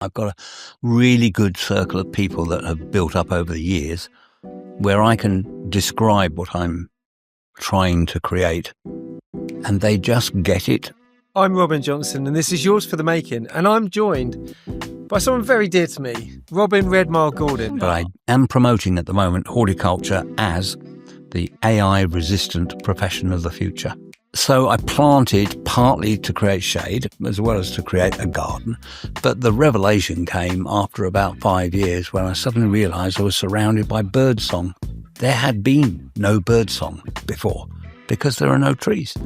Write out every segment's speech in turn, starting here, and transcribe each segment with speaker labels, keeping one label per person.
Speaker 1: I've got a really good circle of people that have built up over the years where I can describe what I'm trying to create and they just get it.
Speaker 2: I'm Robin Johnson and this is Yours for the Making, and I'm joined by someone very dear to me, Robin Redmile-Gordon.
Speaker 1: But I am promoting at the moment horticulture as the AI-resistant profession of the future. So I planted partly to create shade as well as to create a garden. But the revelation came after about 5 years when I suddenly realised I was surrounded by birdsong. There had been no birdsong before because there are no trees.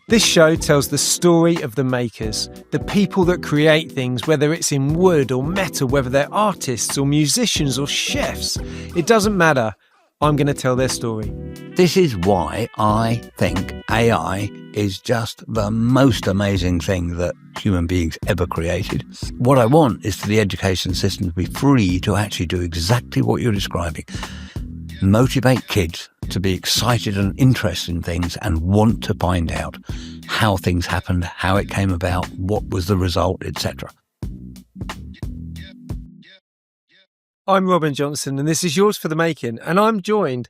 Speaker 2: This show tells the story of the makers, the people that create things, whether it's in wood or metal, whether they're artists or musicians or chefs. It doesn't matter. I'm going to tell their story.
Speaker 1: This is why I think AI is just the most amazing thing that human beings ever created. What I want is for the education system to be free to actually do exactly what you're describing. Motivate kids to be excited and interested in things and want to find out how things happened, how it came about, what was the result, etc.
Speaker 2: I'm Robin Johnson and this is Yours for the Making, and I'm joined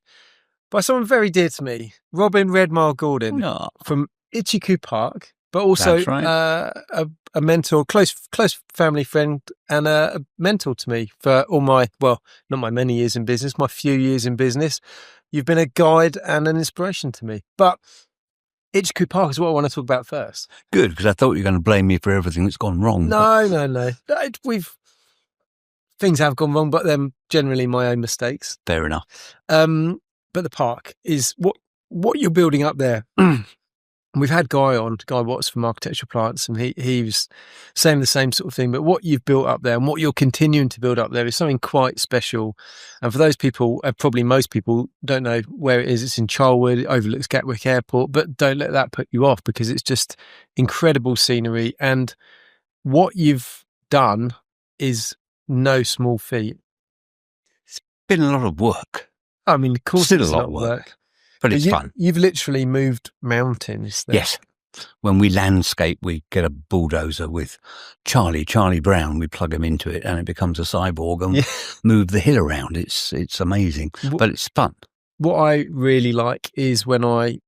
Speaker 2: by someone very dear to me, Robin Redmile-Gordon from Ichi-Coo Park, but also a mentor, close family friend and a mentor to me for all my, well, not my many years in business, my few years in business. You've been a guide and an inspiration to me. But Ichi-Coo Park is what I want to talk about first.
Speaker 1: Good, because I thought you were going to blame me for everything that's gone wrong.
Speaker 2: No. Things have gone wrong, but they're generally my own mistakes.
Speaker 1: Fair enough.
Speaker 2: But the park is what you're building up there. We've had Guy Watts from Architectural Plants, and he was saying the same sort of thing. But what you've built up there and what you're continuing to build up there is something quite special. And for those people, probably most people don't know where it is. It's in Charlwood, it overlooks Gatwick Airport, but don't let that put you off because it's just incredible scenery. And what you've done is no small feat.
Speaker 1: It's been a lot of work.
Speaker 2: I mean, of course,
Speaker 1: still
Speaker 2: it's
Speaker 1: a lot of work. But it's fun.
Speaker 2: You've literally moved mountains there.
Speaker 1: Yes. When we landscape, we get a bulldozer with Charlie Brown. We plug him into it and it becomes a cyborg and move the hill around. It's amazing, but it's fun.
Speaker 2: What I really like is when I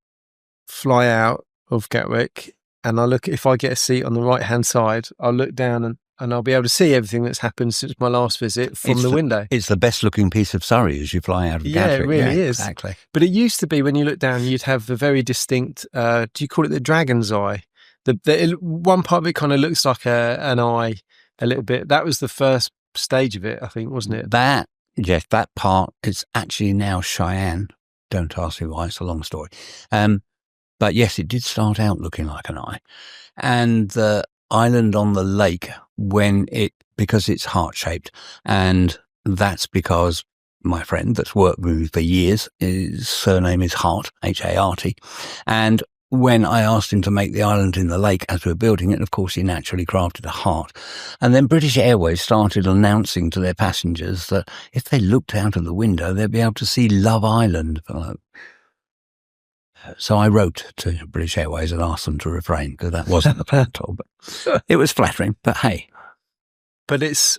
Speaker 2: fly out of Gatwick and if I get a seat on the right-hand side, I'll look down and I'll be able to see everything that's happened since my last visit from the window. It's
Speaker 1: the best looking piece of Surrey as you fly out of Gatwick.
Speaker 2: Yeah, it really is.
Speaker 1: Exactly.
Speaker 2: But it used to be when you look down, you'd have the very distinct, do you call it the dragon's eye? One part of it kind of looks like an eye a little bit. That was the first stage of it, I think, wasn't it?
Speaker 1: That part is actually now Cheyenne. Don't ask me why, it's a long story. But yes, it did start out looking like an eye. And the island on the lake, because it's heart-shaped, and that's because my friend that's worked with me for years, his surname is Hart, H-A-R-T, and when I asked him to make the island in the lake as we were building it, of course he naturally crafted a heart. And then British Airways started announcing to their passengers that if they looked out of the window, they'd be able to see Love Island. So I wrote to British Airways and asked them to refrain because that wasn't the plan at all. But it was flattering, but hey.
Speaker 2: But it's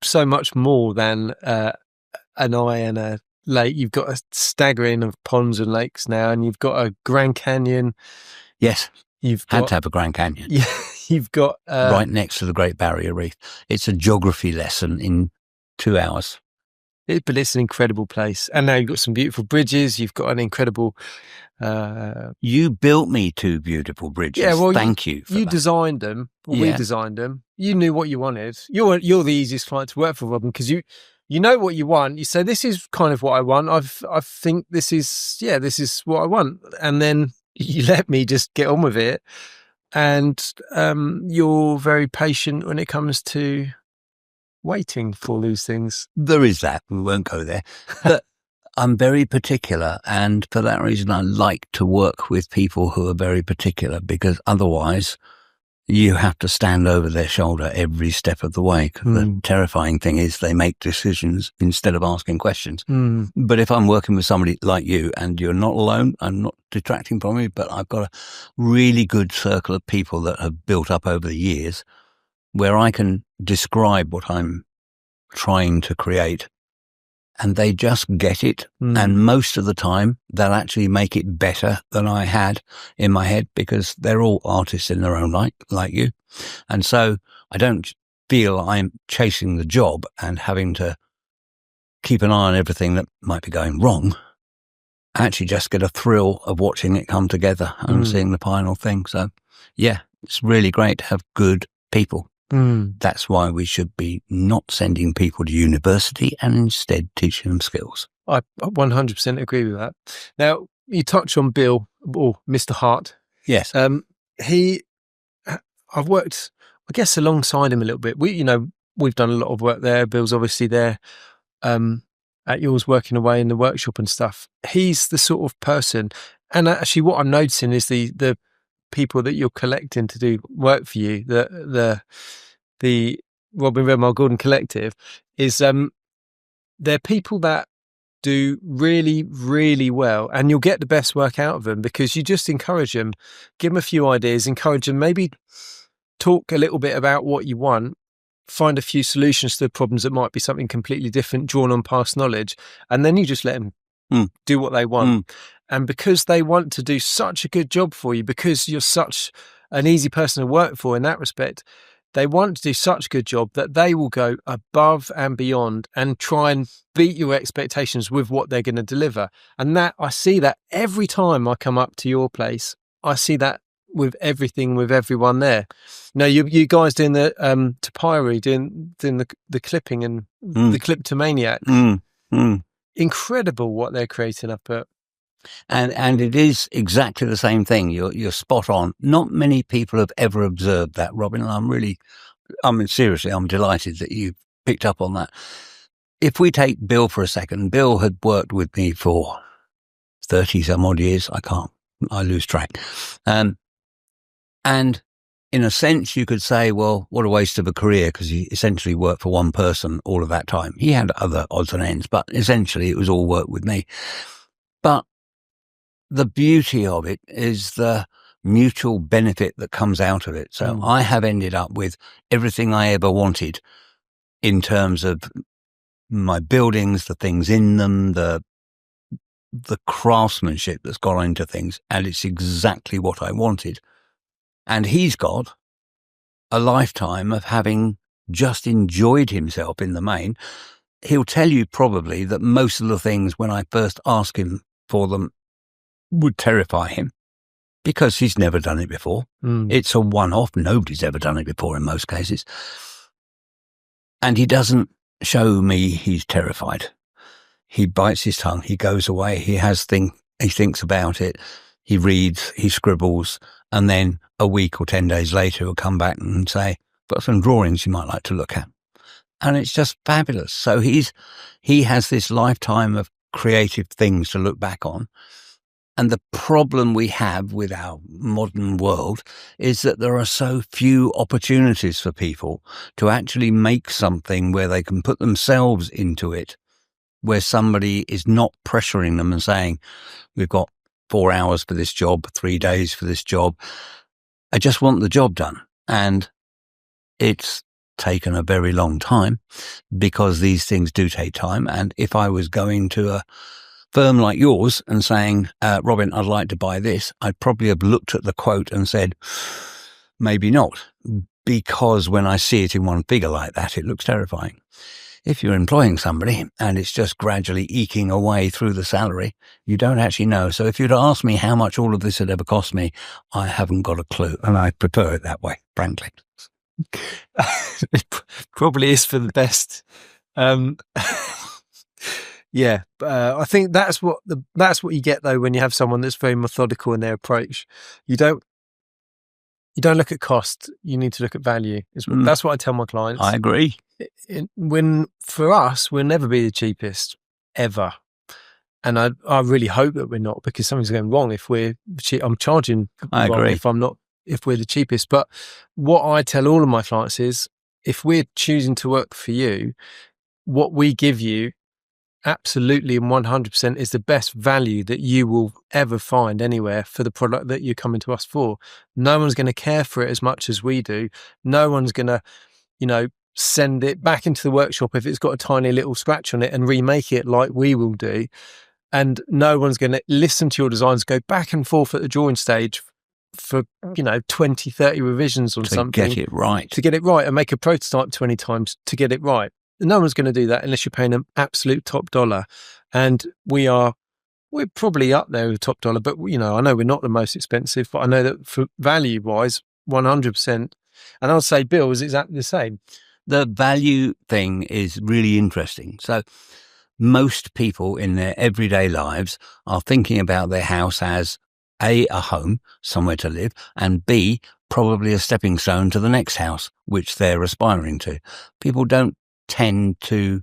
Speaker 2: so much more than an eye and a lake. You've got a staggering of ponds and lakes now, and you've got a Grand Canyon.
Speaker 1: Yes, had to have a Grand Canyon.
Speaker 2: Yeah, you've got
Speaker 1: right next to the Great Barrier Reef. It's a geography lesson in 2 hours.
Speaker 2: But it's an incredible place. And now you've got some beautiful bridges. You've got an incredible...
Speaker 1: You built me 2 beautiful bridges. Yeah, well, Thank you for that.
Speaker 2: You designed them. Well, we designed them. You knew what you wanted. You're the easiest client to work for, Robin, because you know what you want. You say, this is kind of what I want. I think this is what I want. And then you let me just get on with it. And you're very patient when it comes to waiting for these things.
Speaker 1: There is that. We won't go there. But I'm very particular, and for that reason I like to work with people who are very particular, because otherwise you have to stand over their shoulder every step of the way. The terrifying thing is they make decisions instead of asking questions. But if I'm working with somebody like you and you're not alone, I'm not detracting from you, but I've got a really good circle of people that have built up over the years where I can describe what I'm trying to create, and they just get it. And most of the time they'll actually make it better than I had in my head, because they're all artists in their own right, like you. And so I don't feel I'm chasing the job and having to keep an eye on everything that might be going wrong. I actually just get a thrill of watching it come together and seeing the final thing. So yeah, it's really great to have good people. That's why we should be not sending people to university and instead teaching them skills.
Speaker 2: I 100% agree with that. Now, you touch on Bill, or Mr. Hart.
Speaker 1: Yes.
Speaker 2: I've worked, I guess, alongside him a little bit. We've done a lot of work there. Bill's obviously there at yours, working away in the workshop and stuff. He's the sort of person, and actually what I'm noticing is the people that you're collecting to do work for you, the Robin Redmile-Gordon collective, is they're people that do really, really well, and you'll get the best work out of them because you just encourage them, give them a few ideas, encourage them, maybe talk a little bit about what you want, find a few solutions to the problems that might be something completely different, drawn on past knowledge, and then you just let them do what they want. And because they want to do such a good job for you, because you're such an easy person to work for in that respect, they want to do such a good job that they will go above and beyond and try and beat your expectations with what they're going to deliver. And that, I see that every time I come up to your place. I see that with everything, with everyone there. Now, you guys doing the Tapiri, doing the clipping and the Cliptomaniac. Incredible what they're creating up at.
Speaker 1: And it is exactly the same thing. You're spot on. Not many people have ever observed that, Robin. And seriously, I'm delighted that you picked up on that. If we take Bill for a second, Bill had worked with me for 30 some odd years. I lose track. And in a sense, you could say, well, what a waste of a career, because he essentially worked for one person all of that time. He had other odds and ends, but essentially it was all work with me. But the beauty of it is the mutual benefit that comes out of it. So I have ended up with everything I ever wanted in terms of my buildings, the things in them, the craftsmanship that's gone into things, and it's exactly what I wanted. And he's got a lifetime of having just enjoyed himself in the main. He'll tell you probably that most of the things, when I first asked him for them, would terrify him because he's never done it before. It's a one-off. Nobody's ever done it before in most cases. And he doesn't show me he's terrified. He bites his tongue. He goes away. He thinks about it. He reads, he scribbles, and then a week or 10 days later he'll come back and say, got some drawings you might like to look at. And it's just fabulous. So he has this lifetime of creative things to look back on. And the problem we have with our modern world is that there are so few opportunities for people to actually make something where they can put themselves into it, where somebody is not pressuring them and saying, we've got 4 hours for this job, 3 days for this job. I just want the job done. And it's taken a very long time, because these things do take time. And if I was going to a firm like yours and saying, Robin, I'd like to buy this, I'd probably have looked at the quote and said, maybe not, because when I see it in one figure like that, it looks terrifying. If you're employing somebody and it's just gradually eking away through the salary, you don't actually know. So if you'd asked me how much all of this had ever cost me, I haven't got a clue, and I prefer it that way, frankly.
Speaker 2: It probably is for the best. Yeah, I think that's what you get though when you have someone that's very methodical in their approach. You don't look at cost. You need to look at value. That's what I tell my clients.
Speaker 1: I agree.
Speaker 2: For us, we'll never be the cheapest ever, and I really hope that we're not, because something's going wrong if we're cheap. I'm charging.
Speaker 1: I agree.
Speaker 2: If we're the cheapest. But what I tell all of my clients is, if we're choosing to work for you, what we give you absolutely and 100% is the best value that you will ever find anywhere for the product that you're coming to us for. No one's going to care for it as much as we do. No one's going to, send it back into the workshop if it's got a tiny little scratch on it and remake it like we will do. And no one's going to listen to your designs, go back and forth at the drawing stage for, 20, 30 revisions on something.
Speaker 1: To get it right.
Speaker 2: To get it right and make a prototype 20 times to get it right. No one's going to do that unless you're paying them absolute top dollar. And we're probably up there with top dollar, but I know we're not the most expensive, but I know that for value wise, 100%. And I'll say Bill is exactly the same.
Speaker 1: The value thing is really interesting. So most people in their everyday lives are thinking about their house as A, a home, somewhere to live, and B, probably a stepping stone to the next house, which they're aspiring to. People don't tend to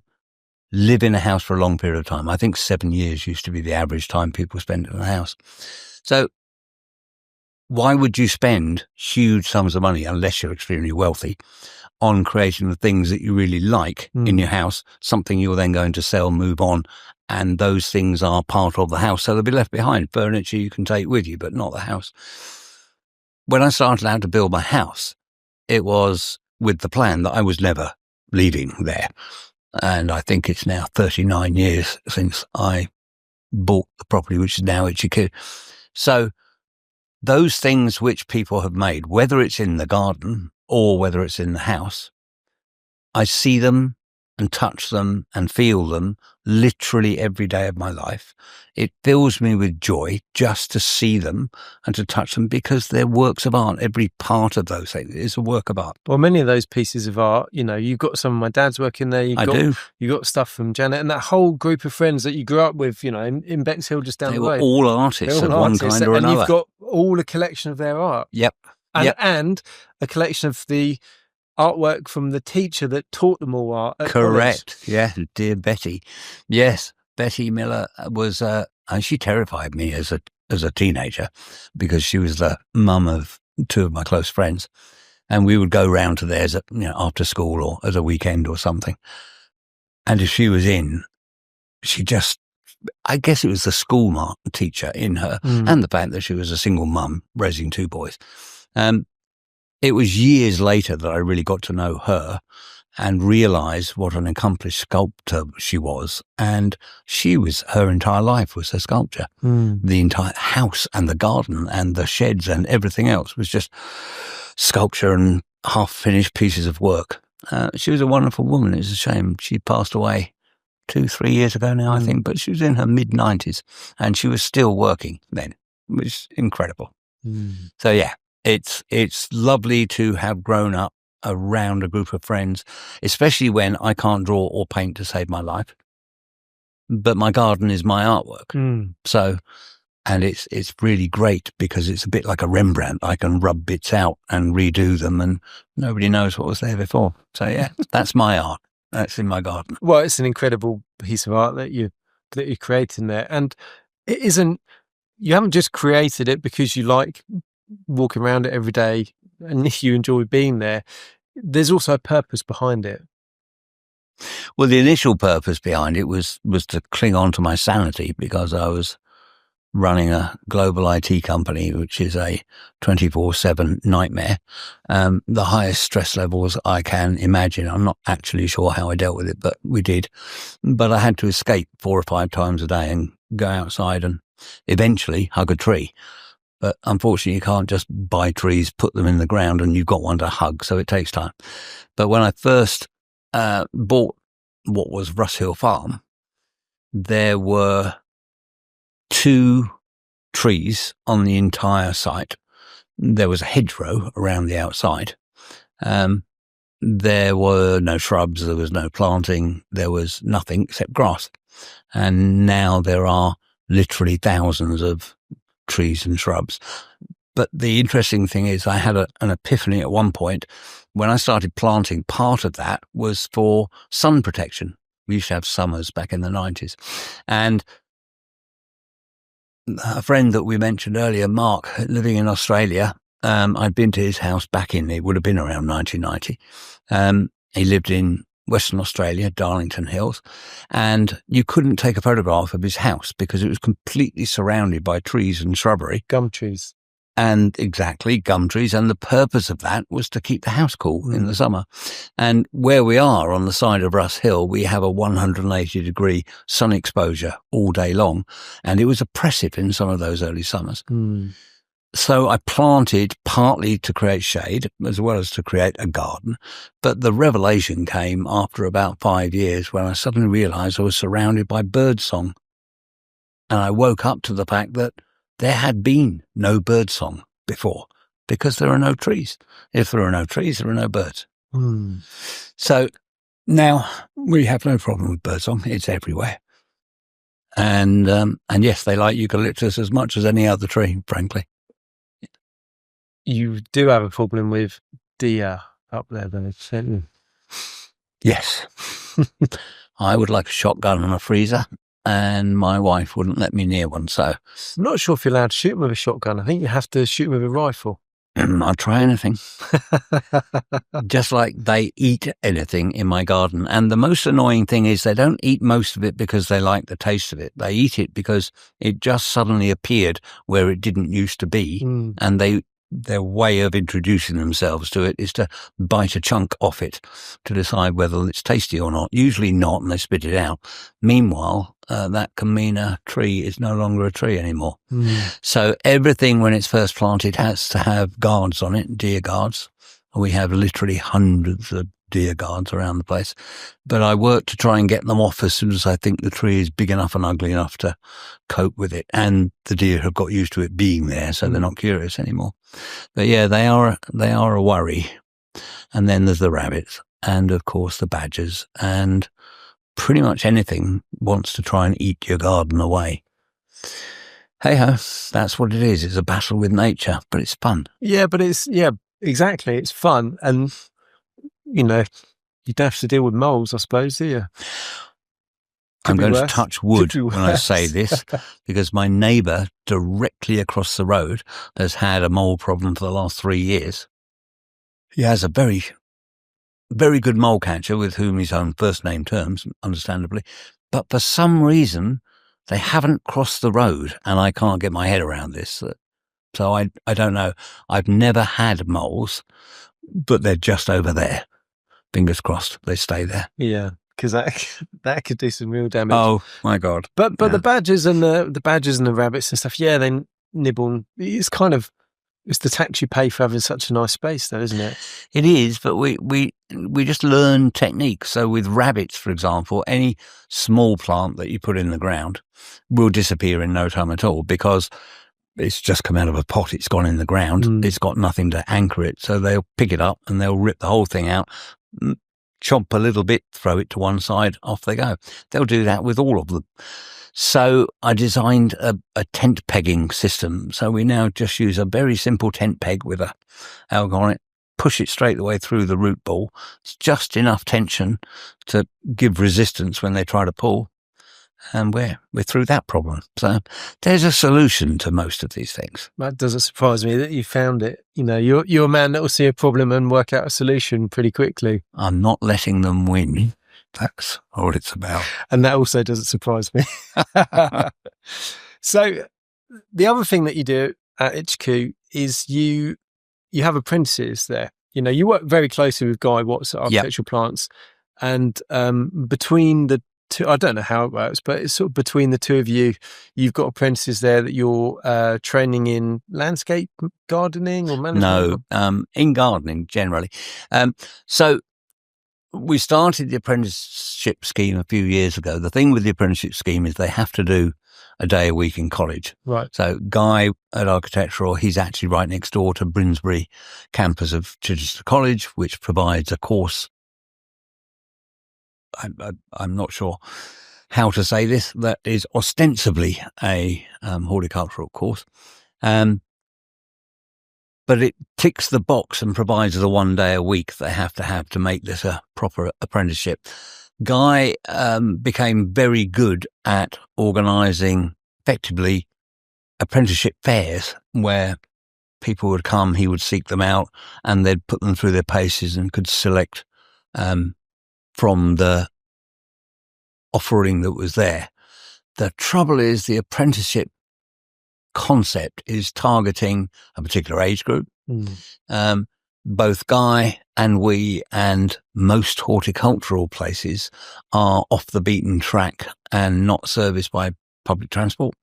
Speaker 1: live in a house for a long period of time. I think 7 years used to be the average time people spend in a house. So why would you spend huge sums of money, unless you're extremely wealthy, on creating the things that you really like in your house, something you're then going to sell, move on, and those things are part of the house, so they'll be left behind. Furniture you can take with you, but not the house. When I started out to build my house, it was with the plan that I was never leaving there. And I think it's now 39 years since I bought the property, which is now Ichi-Coo. So those things which people have made, whether it's in the garden or whether it's in the house, I see them and touch them and feel them literally every day of my life. It fills me with joy just to see them and to touch them because they're works of art. Every part of those things is a work of art.
Speaker 2: Well, many of those pieces of art, you've got some of my dad's work in there.
Speaker 1: You
Speaker 2: got stuff from Janet and that whole group of friends that you grew up with, in Bexhill, just down the road.
Speaker 1: They were all artists of one kind or another.
Speaker 2: And you've got all a collection of their art.
Speaker 1: Yep.
Speaker 2: And a collection of the artwork from the teacher that taught them all art at
Speaker 1: Correct.
Speaker 2: college.
Speaker 1: Yeah, dear Betty. Yes, Betty Miller was, and she terrified me as a teenager because she was the mum of two of my close friends, and we would go round to theirs after school or as a weekend or something. And if she was in, I guess it was the school teacher in her and the fact that she was a single mum raising two boys. It was years later that I really got to know her and realised what an accomplished sculptor she was. And her entire life was a sculpture. The entire house and the garden and the sheds and everything else was just sculpture and half-finished pieces of work. She was a wonderful woman. It's a shame she passed away 2-3 years ago now, I think, but she was in her mid-90s and she was still working then, which is incredible. So yeah. It's lovely to have grown up around a group of friends, especially when I can't draw or paint to save my life. But my garden is my artwork. So, and it's really great because it's a bit like a Rembrandt. I can rub bits out and redo them and nobody knows what was there before. So yeah, that's my art. That's in my garden.
Speaker 2: Well, it's an incredible piece of art that you're creating there. And it isn't, you haven't just created it because you like walking around it every day and you enjoy being there. There's also a purpose behind it.
Speaker 1: Well, the initial purpose behind it was to cling on to my sanity because I was running a global IT company, which is a 24/7 nightmare. The highest stress levels I can imagine. I'm not actually sure how I dealt with it, but we did. But I had to escape 4 or 5 times a day and go outside and eventually hug a tree. But unfortunately, you can't just buy trees, put them in the ground, and you've got one to hug, so it takes time. But when I first bought what was Russ Hill Farm, there were 2 trees on the entire site. There was a hedgerow around the outside. There were no shrubs, there was no planting, there was nothing except grass. And now there are literally thousands of trees and shrubs. But the interesting thing is I had an epiphany at one point when I started planting. Part of that was for sun protection. We used to have summers back in the 90s. And a friend that we mentioned earlier, Mark, living in Australia, I'd been to his house it would have been around 1990. He lived in Western Australia, Darlington Hills, and you couldn't take a photograph of his house because it was completely surrounded by trees and shrubbery.
Speaker 2: Gum trees.
Speaker 1: And exactly, gum trees. And the purpose of that was to keep the house cool in the summer. And where we are on the side of Russ Hill, we have a 180-degree sun exposure all day long. And it was oppressive in some of those early summers. So I planted partly to create shade as well as to create a garden. But the revelation came after about 5 years when I suddenly realized I was surrounded by birdsong. And I woke up to the fact that there had been no birdsong before because there are no trees. If there are no trees, there are no birds. So now we have no problem with birdsong. It's everywhere. And yes, they like eucalyptus as much as any other tree, frankly.
Speaker 2: You do have a problem with deer up there, though, don't you?
Speaker 1: Yes. I would like a shotgun and a freezer, and my wife wouldn't let me near one. So
Speaker 2: I'm not sure if you're allowed to shoot them with a shotgun. I think you have to shoot them with a rifle.
Speaker 1: I'll try anything. Just like they eat anything in my garden. And the most annoying thing is they don't eat most of it because they like the taste of it. They eat it because it just suddenly appeared where it didn't used to be. And their way of introducing themselves to it is to bite a chunk off it to decide whether it's tasty or not. Usually not, and they spit it out. Meanwhile, that can mean a tree is no longer a tree anymore. So everything, when it's first planted, has to have guards on it, deer guards. We have literally hundreds of deer guards around the place. But I work to try and get them off as soon as I think the tree is big enough and ugly enough to cope with it. And the deer have got used to it being there, so they're not curious anymore. But yeah, they are a worry. And then there's the rabbits and, of course, the badgers. And pretty much anything wants to try and eat your garden away. Hey-ho, that's what it is. It's a battle with nature, but it's fun.
Speaker 2: Yeah, but exactly. It's fun. And, you don't have to deal with moles, I suppose, do you?
Speaker 1: I'm going to touch wood when I say this, because my neighbour directly across the road has had a mole problem for the last 3 years. He has a very, very good mole catcher with whom he's on first name terms, understandably. But for some reason, they haven't crossed the road, and I can't get my head around this. So I don't know. I've never had moles, but they're just over there. Fingers crossed they stay there.
Speaker 2: Yeah, because that could do some real damage.
Speaker 1: Oh my God!
Speaker 2: But yeah. The badgers and the rabbits and stuff, yeah, they nibble. It's the tax you pay for having such a nice space, though, isn't it?
Speaker 1: It is, but we just learn techniques. So with rabbits, for example, any small plant that you put in the ground will disappear in no time at all because it's just come out of a pot. It's gone in the ground. It's got nothing to anchor it. So they'll pick it up and they'll rip the whole thing out, chomp a little bit, throw it to one side, off they go. They'll do that with all of them. So I designed a tent pegging system. So we now just use a very simple tent peg with a alg on it, push it straight the way through the root ball. It's just enough tension to give resistance when they try to pull. And we're through that problem. So there's a solution to most of these things.
Speaker 2: That doesn't surprise me that you found it. You're a man that will see a problem and work out a solution pretty quickly.
Speaker 1: I'm not letting them win. That's all it's about.
Speaker 2: And that also doesn't surprise me. So the other thing that you do at Ichi-Coo is you have apprentices there. You work very closely with Guy Watts at Architectural Plants. And between the two, I don't know how it works, but it's sort of between the two of you, you've got apprentices there that you're training in landscape gardening or management?
Speaker 1: No, in gardening generally. So we started the apprenticeship scheme a few years ago. The thing with the apprenticeship scheme is they have to do a day a week in college.
Speaker 2: Right.
Speaker 1: So Guy at Architectural, he's actually right next door to Brinsbury campus of Chichester College, which provides a course. I'm not sure how to say this. That is ostensibly a horticultural course. But it ticks the box and provides the 1 day a week they have to make this a proper apprenticeship. Guy became very good at organising effectively apprenticeship fairs where people would come, he would seek them out, and they'd put them through their paces and could select from the offering that was there. The trouble is the apprenticeship concept is targeting a particular age group. Both Guy and we and most horticultural places are off the beaten track and not serviced by public transport.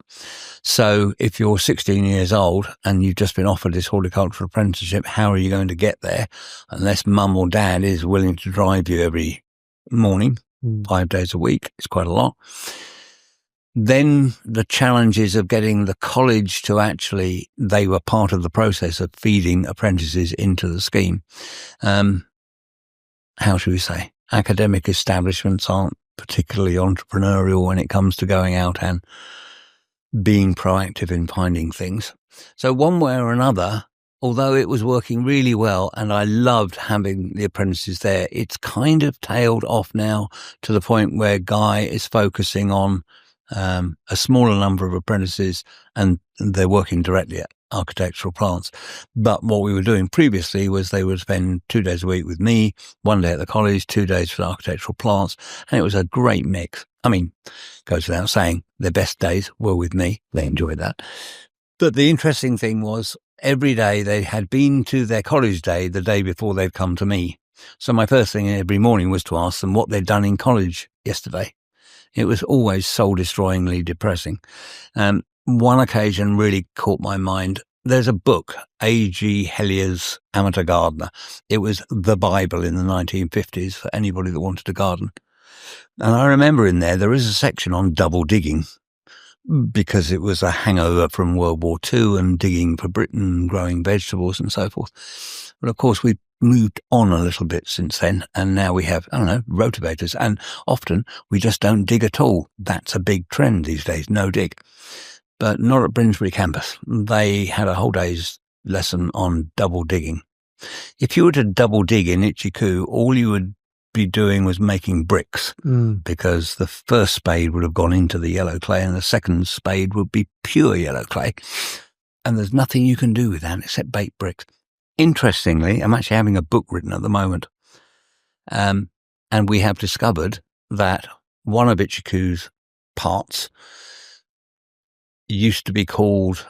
Speaker 1: So if you're 16 years old and you've just been offered this horticultural apprenticeship, how are you going to get there unless mum or dad is willing to drive you every morning, 5 days a week? It's quite a lot. Then the challenges of getting the college to actually, they were part of the process of feeding apprentices into the scheme. How should we say? Academic establishments aren't particularly entrepreneurial when it comes to going out and being proactive in finding things. So one way or another, although it was working really well and I loved having the apprentices there, it's kind of tailed off now to the point where Guy is focusing on a smaller number of apprentices and they're working directly at architectural plants. But what we were doing previously was they would spend 2 days a week with me, 1 day at the college, 2 days for the architectural plants. And it was a great mix. I mean, goes without saying, their best days were with me. They enjoyed that. But the interesting thing was every day they had been to their college day the day before they'd come to me. So my first thing every morning was to ask them what they'd done in college yesterday. It was always soul-destroyingly depressing. One occasion really caught my mind. There's a book, A.G. Hellier's Amateur Gardener. It was the Bible in the 1950s for anybody that wanted to garden. And I remember in there is a section on double digging because it was a hangover from World War II and digging for Britain, growing vegetables and so forth. But of course, we've moved on a little bit since then, and now we have, rotavators, and often we just don't dig at all. That's a big trend these days, no dig. But not at Brinsbury campus. They had a whole day's lesson on double digging. If you were to double dig in Ichi-Coo, all you would be doing was making bricks because the first spade would have gone into the yellow clay and the second spade would be pure yellow clay. And there's nothing you can do with that except bake bricks. Interestingly, I'm actually having a book written at the moment. And we have discovered that one of Ichi-Coo's parts used to be called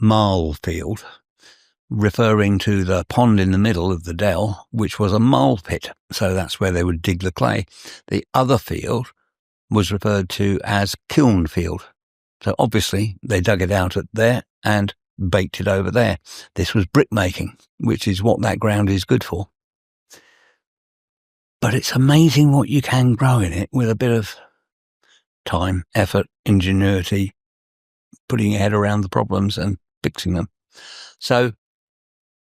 Speaker 1: Marl Field, referring to the pond in the middle of the dell, which was a marl pit. So that's where they would dig the clay. The other field was referred to as Kiln Field. So obviously they dug it out at there and baked it over there. This was brick making, which is what that ground is good for. But it's amazing what you can grow in it with a bit of time, effort, ingenuity, putting your head around the problems and fixing them. So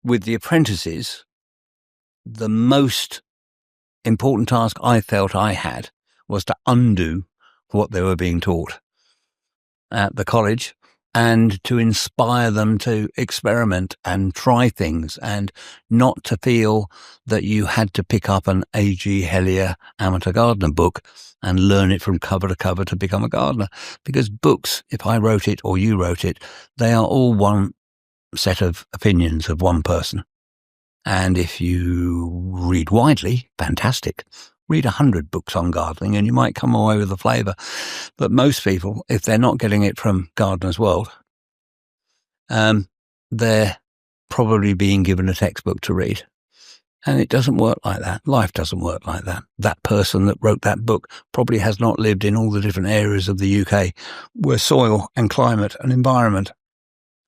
Speaker 1: with the apprentices, the most important task I felt I had was to undo what they were being taught at the college and to inspire them to experiment and try things and not to feel that you had to pick up an A.G. Hellier Amateur Gardener book and learn it from cover to cover to become a gardener. Because books, if I wrote it or you wrote it, they are all one set of opinions of one person. And if you read widely, fantastic. Read 100 books on gardening and you might come away with a flavour. But most people, if they're not getting it from Gardener's World, they're probably being given a textbook to read. And it doesn't work like that. Life doesn't work like that. That person that wrote that book probably has not lived in all the different areas of the UK where soil and climate and environment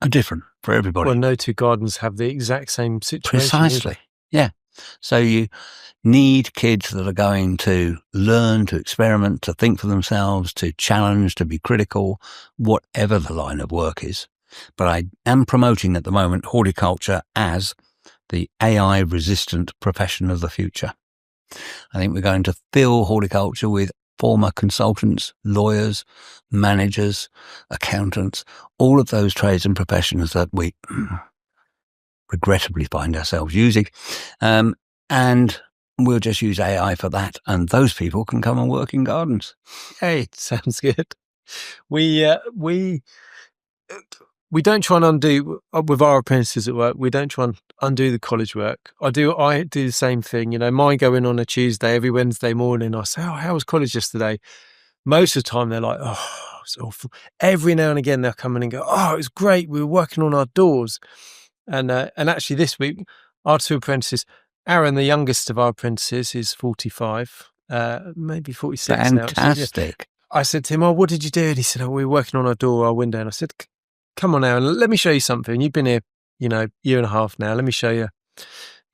Speaker 1: are different for everybody.
Speaker 2: Well, no two gardens have the exact same situation.
Speaker 1: Precisely. Yeah. So you need kids that are going to learn, to experiment, to think for themselves, to challenge, to be critical, whatever the line of work is. But I am promoting at the moment horticulture as the AI-resistant profession of the future. I think we're going to fill horticulture with former consultants, lawyers, managers, accountants, all of those trades and professions that we regrettably find ourselves using. And we'll just use AI for that. And those people can come and work in gardens.
Speaker 2: Hey, sounds good. We don't try and undo with our apprentices at work. We don't try and undo the college work. I do the same thing. You know, mine go in on a Tuesday. Every Wednesday morning, I say, "Oh, how was college yesterday?" Most of the time, they're like, "Oh, it's awful. Every now and again they'll come in and go, oh, it was great, we were working on our doors. And actually this week, our 2 apprentices, Aaron, the youngest of our apprentices, is 45, maybe 46 now.
Speaker 1: Fantastic.
Speaker 2: I said to him, oh, what did you do? And he said, oh, we were working on our door, our window. And I said, come on, Aaron, let me show you something. You've been here, year and a half now. Let me show you.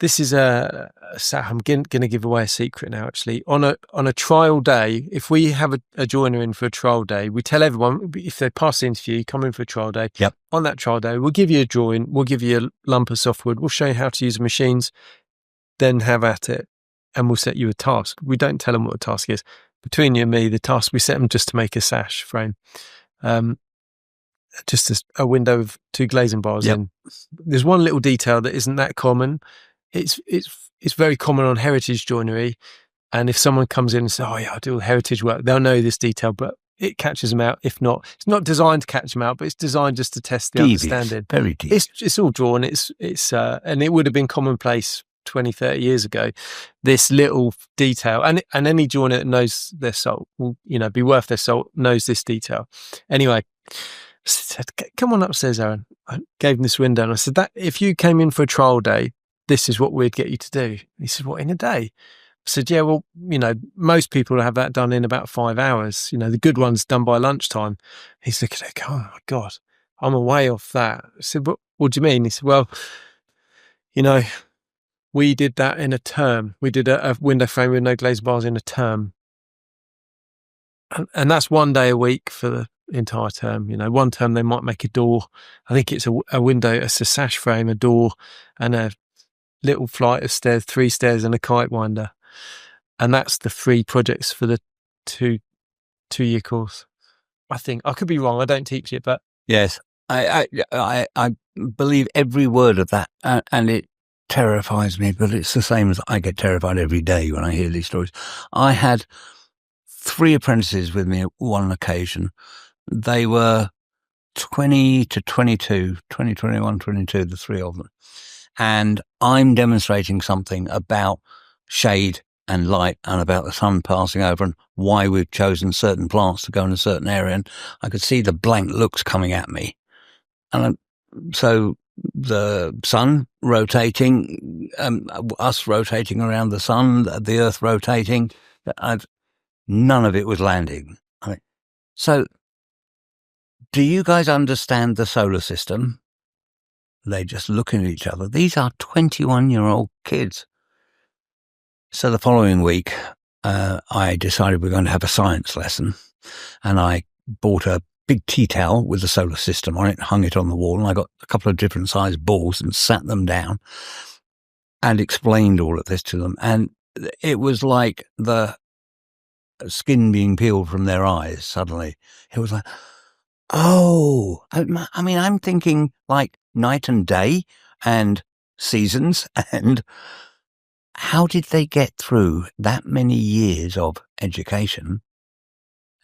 Speaker 2: This is I'm going to give away a secret now, actually. On a trial day, if we have a joiner in for a trial day, we tell everyone, if they pass the interview, come in for a trial day.
Speaker 1: Yep.
Speaker 2: On that trial day, we'll give you a drawing, we'll give you a lump of softwood, we'll show you how to use the machines, then have at it, and we'll set you a task. We don't tell them what the task is. Between you and me, the task, we set them just to make a sash frame. Just a window of 2 glazing bars in. There's one little detail that isn't that common. It's very common on heritage joinery, and if someone comes in and says, "Oh yeah, I do heritage work," they'll know this detail, but it catches them out. If not, it's not designed to catch them out, but it's designed just to test the understanding.
Speaker 1: Very deep.
Speaker 2: It's all drawn. It's and it would have been commonplace 20, 30 years ago. This little detail, and any joiner that knows their salt will, be worth their salt, knows this detail. Anyway, I said, "Come on upstairs, Aaron." I gave him this window, and I said, "That if you came in for a trial day, this is what we'd get you to do." He said, "What, in a day?" I said, "Yeah, well, most people have that done in about 5 hours. The good one's done by lunchtime." He's looking at it, oh my God, I'm way off that. I said, what do you mean? He said, well, we did that in a term. We did a window frame with no glazed bars in a term. And that's 1 day a week for the entire term. One term they might make a door. I think it's a window, it's a sash frame, a door, and a little flight of stairs, 3 stairs and a kite winder. And that's the 3 projects for the two-year course. I think I could be wrong. I don't teach it, but
Speaker 1: yes, I believe every word of that, and it terrifies me. But it's the same as I get terrified every day when I hear these stories. I had 3 apprentices with me at one occasion. They were 20 to 22, 20, 21, 22, the 3 of them. And I'm demonstrating something about shade and light and about the sun passing over and why we've chosen certain plants to go in a certain area. And I could see the blank looks coming at me. And so the sun rotating, us rotating around the sun, the earth rotating, none of it was landing. So do you guys understand the solar system? They just looking at each other. These are 21-year-old kids. So the following week, I decided we're going to have a science lesson, and I bought a big tea towel with the solar system on it, hung it on the wall, and I got a couple of different sized balls and sat them down and explained all of this to them. And it was like the skin being peeled from their eyes suddenly. It was like, oh, I mean, I'm thinking like night and day and seasons, and how did they get through that many years of education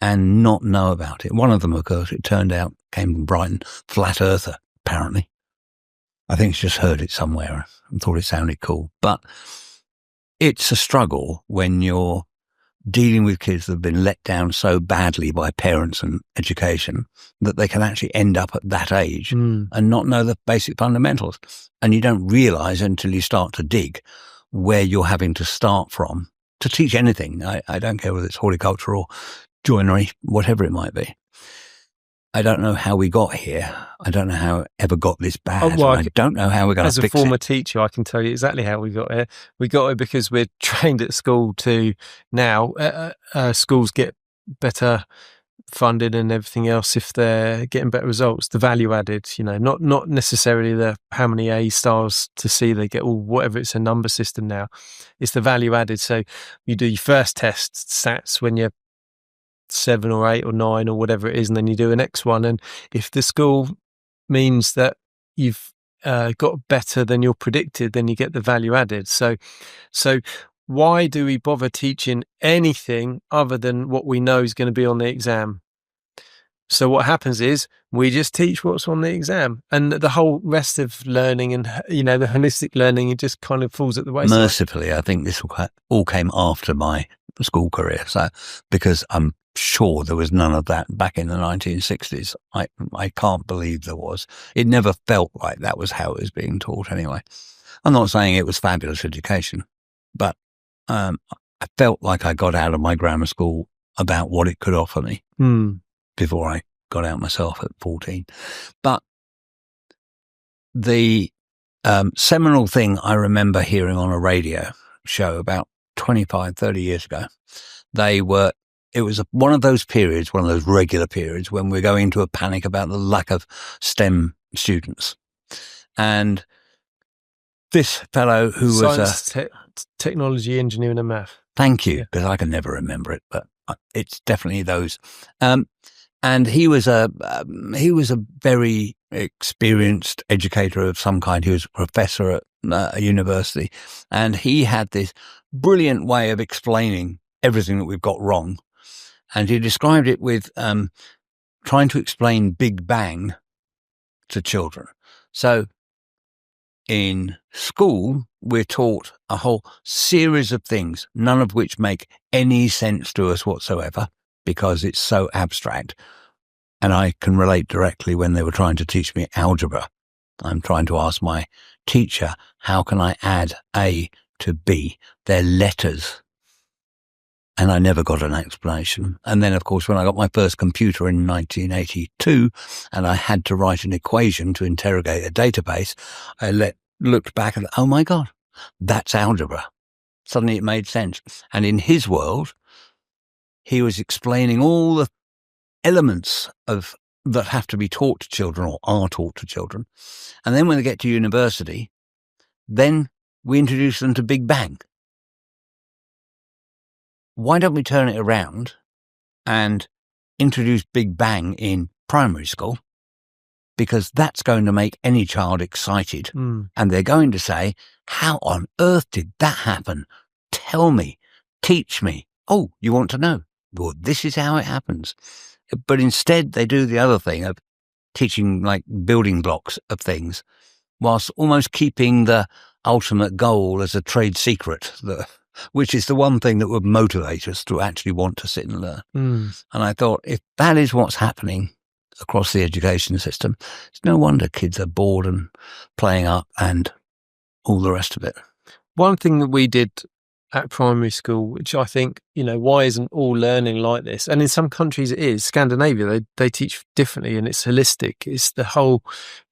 Speaker 1: and not know about it? One of them, of course, it turned out, came from Brighton, flat earther, apparently. I think she's just heard it somewhere and thought it sounded cool. But it's a struggle when you're dealing with kids that have been let down so badly by parents and education that they can actually end up at that age and not know the basic fundamentals. And you don't realize until you start to dig where you're having to start from to teach anything. I don't care whether it's horticulture or joinery, whatever it might be. I don't know how we got here. I don't know how it ever got this bad. I don't know how we're going to fix it.
Speaker 2: As a former teacher, I can tell you exactly how we got here. We got it because we're trained at school to now. Schools get better funded and everything else if they're getting better results. The value added, not necessarily the how many A stars to see they get, or whatever. It's a number system now. It's the value added. So you do your first test SATs when you're 7 or 8 or 9 or whatever it is, and then you do an next one. And if the school means that you've got better than you're predicted, then you get the value added. So why do we bother teaching anything other than what we know is going to be on the exam? So what happens is we just teach what's on the exam, and the whole rest of learning and, the holistic learning, it just kind of falls at the wayside.
Speaker 1: Mercifully, I think this all came after my school career. So because I'm sure there was none of that back in the 1960s. I can't believe there was. It never felt like that was how it was being taught anyway. I'm not saying it was fabulous education, but I felt like I got out of my grammar school about what it could offer me before I got out myself at 14. But the seminal thing I remember hearing on a radio show about 25, 30 years ago, it was one of those periods, one of those regular periods when we're going into a panic about the lack of STEM students. And this fellow who
Speaker 2: Science, technology, engineering and math.
Speaker 1: Thank you, because I can never remember it, but it's definitely those. And he was a very experienced educator of some kind. He was a professor at a university, and he had this brilliant way of explaining everything that we've got wrong. And he described it with trying to explain Big Bang to children. So in school, we're taught a whole series of things, none of which make any sense to us whatsoever because it's so abstract. And I can relate directly when they were trying to teach me algebra. I'm trying to ask my teacher, how can I add A to B? They're letters. And I never got an explanation. And then, of course, when I got my first computer in 1982 and I had to write an equation to interrogate a database, I looked back and, oh my God, that's algebra. Suddenly it made sense. And in his world, he was explaining all the elements that have to be taught to children or are taught to children. And then when they get to university, then we introduce them to Big Bang. Why don't we turn it around and introduce Big Bang in primary school? Because that's going to make any child excited. And they're going to say, how on earth did that happen? Tell me, teach me. Oh, you want to know? Well, this is how it happens. But instead, they do the other thing of teaching like building blocks of things, whilst almost keeping the ultimate goal as a trade secret, which is the one thing that would motivate us to actually want to sit and learn. And I thought, if that is what's happening across the education system, it's no wonder kids are bored and playing up and all the rest of it.
Speaker 2: One thing that we did at primary school, which I think, why isn't all learning like this? And in some countries it is. Scandinavia, they teach differently and it's holistic. It's the whole,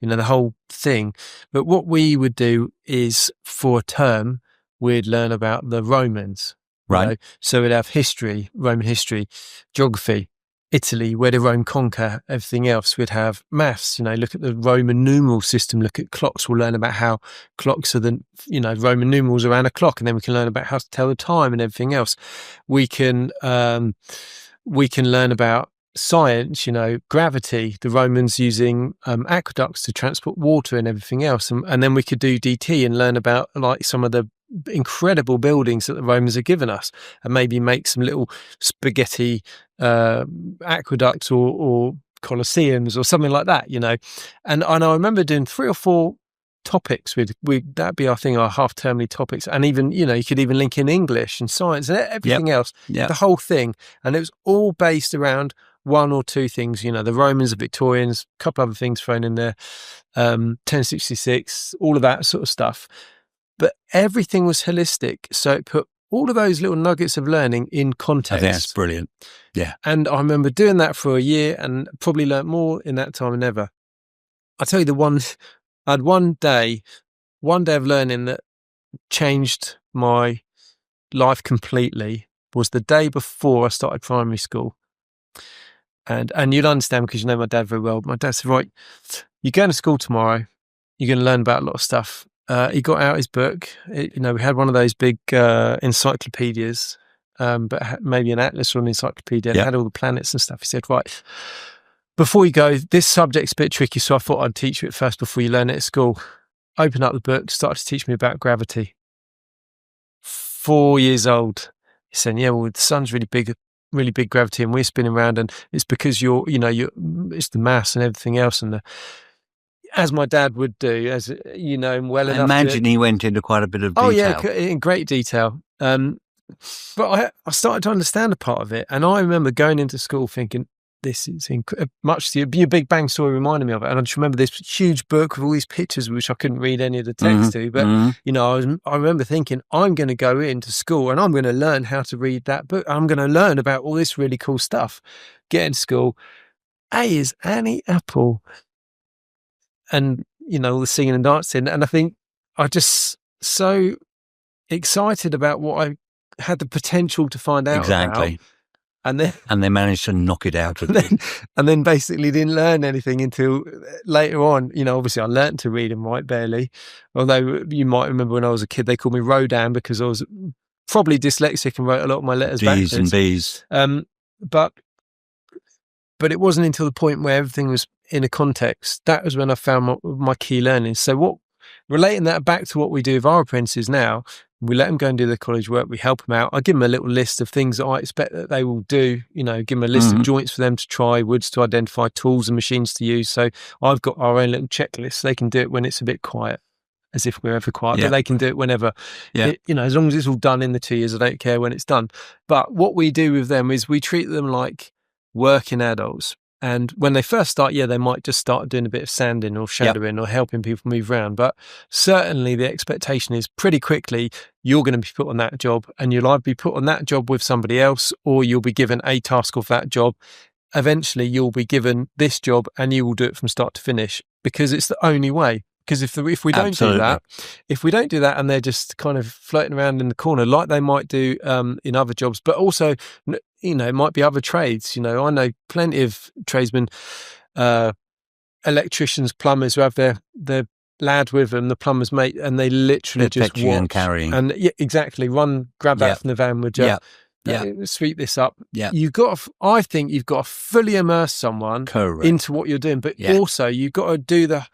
Speaker 2: the whole thing. But what we would do is for a term, we'd learn about the Romans.
Speaker 1: Right.
Speaker 2: So we'd have history, Roman history, geography, Italy, where did Rome conquer, everything else. We'd have maths, look at the Roman numeral system, look at clocks. We'll learn about how clocks are Roman numerals around a clock, and then we can learn about how to tell the time and everything else. We can learn about science, gravity, the Romans using aqueducts to transport water and everything else. And then we could do DT and learn about like some of the incredible buildings that the Romans have given us, and maybe make some little spaghetti aqueducts or colosseums or something like that, And I remember doing 3 or 4 topics that'd be our thing, our half-termly topics, and even you could even link in English and science and everything else, the whole thing, and it was all based around 1 or 2 things, the Romans, the Victorians, a couple other things thrown in there, 1066, all of that sort of stuff. But everything was holistic. So it put all of those little nuggets of learning in context.
Speaker 1: I think that's brilliant. Yeah.
Speaker 2: And I remember doing that for a year and probably learnt more in that time than ever. I'll tell you I had one day of learning that changed my life completely was the day before I started primary school. And you'd understand because you know my dad very well. My dad said, right, you're going to school tomorrow. You're going to learn about a lot of stuff. He got out his book. We had one of those big encyclopedias, but maybe an atlas or an encyclopedia. And it had all the planets and stuff. He said, right, before you go, this subject's a bit tricky, so I thought I'd teach you it first before you learn it at school. Open up the book, started to teach me about gravity. 4 years old. He said, yeah, well, the sun's really big gravity and we're spinning around, and it's because it's the mass and everything else, and as my dad would do, as well enough.
Speaker 1: I imagine he went into quite a bit of detail.
Speaker 2: Oh yeah, in great detail. But I started to understand a part of it. And I remember going into school thinking, this is much your Big Bang story reminded me of it. And I just remember this huge book with all these pictures, which I couldn't read any of the text to. But, you know, I remember thinking, I'm going to go into school and I'm going to learn how to read that book. I'm going to learn about all this really cool stuff. Get into school. A is Annie Apple. And, you know, all the singing and dancing. And I think I just so excited about what I had the potential to find out about. And
Speaker 1: they managed to knock it out of you.
Speaker 2: And then basically didn't learn anything until later on. You know, obviously I learned to read and write barely. Although you might remember when I was a kid, they called me Rodin because I was probably dyslexic and wrote a lot of my letters
Speaker 1: D's
Speaker 2: backwards.
Speaker 1: and B's.
Speaker 2: But it wasn't until the point where everything was in a context. That was when I found my key learnings. So relating that back to what we do with our apprentices now, we let them go and do their college work. We help them out. I give them a little list of things that I expect that they will do. You know, give them a list of joints for them to try, woods to identify, tools and machines to use. So I've got our own little checklist. They can do it when it's a bit quiet, as if we're ever quiet, but they can do it whenever. You know, as long as it's all done in the 2 years, I don't care when it's done. But what we do with them is we treat them like working adults. And when they first start, they might just start doing a bit of sanding or shadowing or helping people move around. But certainly the expectation is pretty quickly you're going to be put on that job, and you'll either be put on that job with somebody else or you'll be given a task of that job. Eventually you'll be given this job and you will do it from start to finish, because it's the only way. Because if we don't do that, and they're just kind of floating around in the corner like they might do in other jobs, but also, you know, it might be other trades. You know, I know plenty of tradesmen, electricians, plumbers who have their lad with them, the plumber's mate, and they literally just watch
Speaker 1: and carrying.
Speaker 2: And exactly, grab that from the van, would you? Sweep this up. I think you've got to fully immerse someone into what you're doing, but also you've got to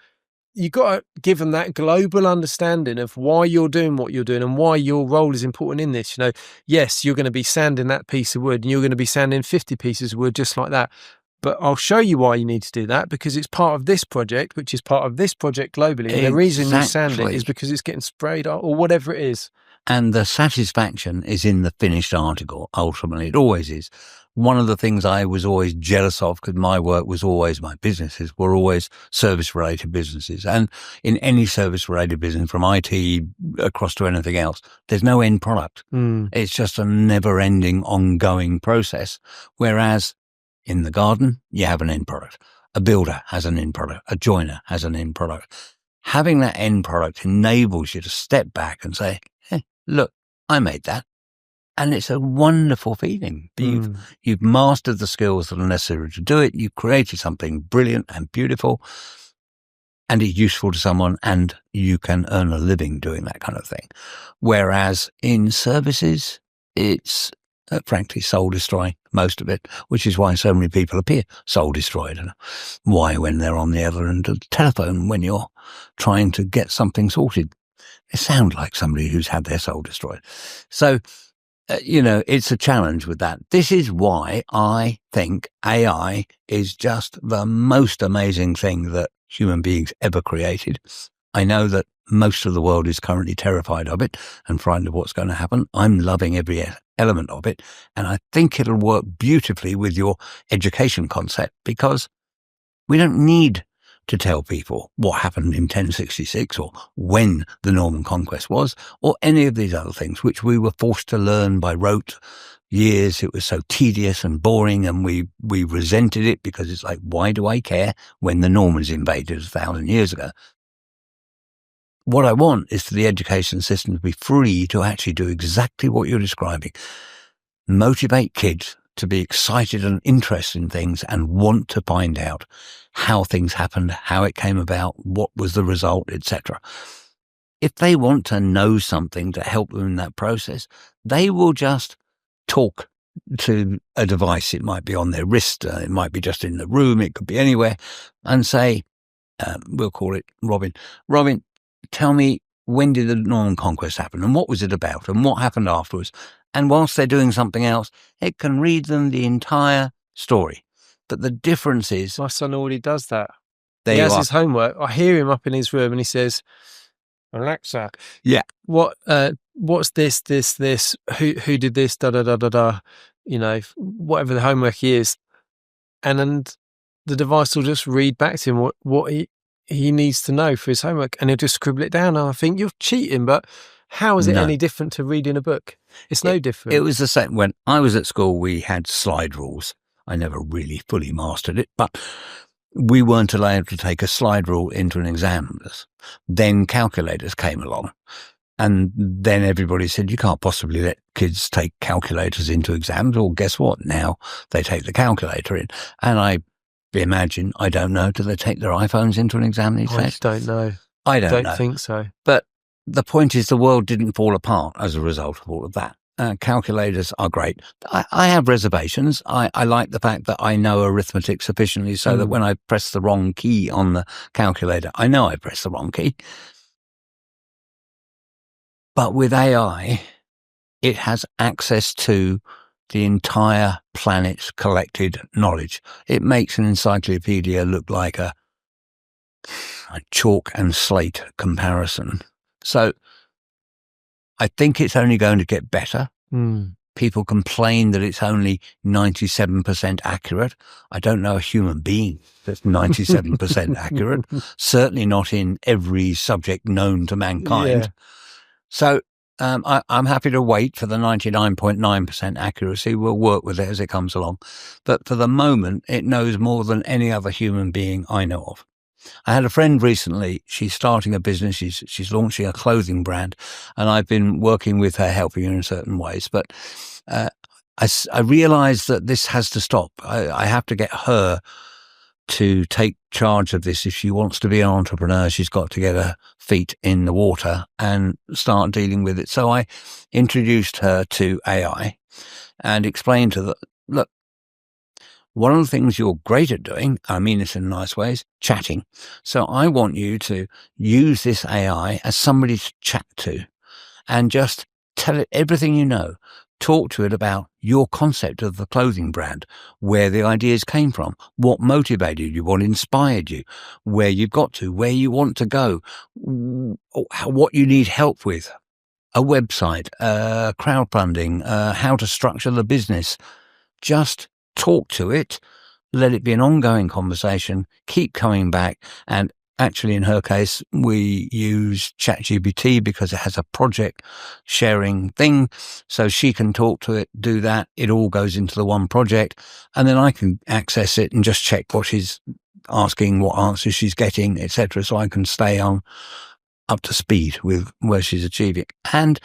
Speaker 2: you've got to give them that global understanding of why you're doing what you're doing and why your role is important in this. You know, yes, you're going to be sanding that piece of wood and you're going to be sanding 50 pieces of wood just like that. But I'll show you why you need to do that, because it's part of this project, which is part of this project globally. And the reason you sand it is because it's getting sprayed or whatever it is.
Speaker 1: And the satisfaction is in the finished article, ultimately. It always is. One of the things I was always jealous of, because my businesses were always service-related businesses. And in any service-related business, from IT across to anything else, there's no end product. It's just a never-ending, ongoing process. Whereas in the garden, you have an end product. A builder has an end product. A joiner has an end product. Having that end product enables you to step back and say, hey, look, I made that. And it's a wonderful feeling. You've mastered the skills that are necessary to do it. You've created something brilliant and beautiful, and it's useful to someone, and you can earn a living doing that kind of thing. Whereas in services, it's frankly soul destroying, most of it, which is why so many people appear soul destroyed. And why, when they're on the other end of the telephone, when you're trying to get something sorted, they sound like somebody who's had their soul destroyed. So, you know, it's a challenge with that. This is why I think AI is just the most amazing thing that human beings ever created. I know that most of the world is currently terrified of it and frightened of what's going to happen. I'm loving every element of it. And I think it'll work beautifully with your education concept, because we don't need to tell people what happened in 1066 or when the Norman Conquest was, or any of these other things, which we were forced to learn by rote years. It was so tedious and boring, and we resented it because it's like, why do I care when the Normans invaded 1,000 years ago? What I want is for the education system to be free to actually do exactly what you're describing. Motivate kids to be excited and interested in things and want to find out how things happened, how it came about, what was the result, etc. If they want to know something to help them in that process, they will just talk to a device. It might be on their wrist, it might be just in the room, it could be anywhere, and say, we'll call it Robin. Robin, tell me, when did the Norman Conquest happen, and what was it about, and what happened afterwards? And whilst they're doing something else, it can read them the entire story. But the difference is,
Speaker 2: my son already does that.
Speaker 1: He
Speaker 2: has his homework. I hear him up in his room and he says, Alexa,
Speaker 1: yeah,
Speaker 2: what what's this, who did this, da, da, da, da, da, whatever the homework is. And then the device will just read back to him what he needs to know for his homework, and he'll just scribble it down. And I think you're cheating, but how is it any different to reading a book? It's no different.
Speaker 1: It was the same. When I was at school, we had slide rules. I never really fully mastered it, but we weren't allowed to take a slide rule into an exam. Then calculators came along, and then everybody said, you can't possibly let kids take calculators into exams. Well, guess what? Now they take the calculator in. And I imagine, I don't know, do they take their iPhones into an exam these days?
Speaker 2: I don't know.
Speaker 1: I don't know.
Speaker 2: Don't think so.
Speaker 1: But the point is, the world didn't fall apart as a result of all of that. Calculators are great. I have reservations. I like the fact that I know arithmetic sufficiently so that when I press the wrong key on the calculator, I know I pressed the wrong key. But with AI, it has access to the entire planet's collected knowledge. It makes an encyclopedia look like a chalk and slate comparison. So I think it's only going to get better. People complain that it's only 97% accurate. I don't know a human being that's 97% accurate, certainly not in every subject known to mankind.
Speaker 2: Yeah.
Speaker 1: So I'm happy to wait for the 99.9% accuracy. We'll work with it as it comes along. But for the moment, it knows more than any other human being I know of. I had a friend recently. She's starting a business. She's launching a clothing brand, and I've been working with her, helping her in certain ways. But I realized that this has to stop. I have to get her to take charge of this. If she wants to be an entrepreneur, she's got to get her feet in the water and start dealing with it. So I introduced her to AI and explained to her, look, one of the things you're great at doing, I mean this in nice ways, chatting. So I want you to use this AI as somebody to chat to and just tell it everything you know. Talk to it about your concept of the clothing brand, where the ideas came from, what motivated you, what inspired you, where you've got to, where you want to go, what you need help with, a website, crowdfunding, how to structure the business. Just talk to it, let it be an ongoing conversation, keep coming back. And actually, in her case, we use ChatGPT because it has a project sharing thing. So she can talk to it, do that. It all goes into the one project. And then I can access it and just check what she's asking, what answers she's getting, etc. So I can stay on up to speed with where she's achieving. And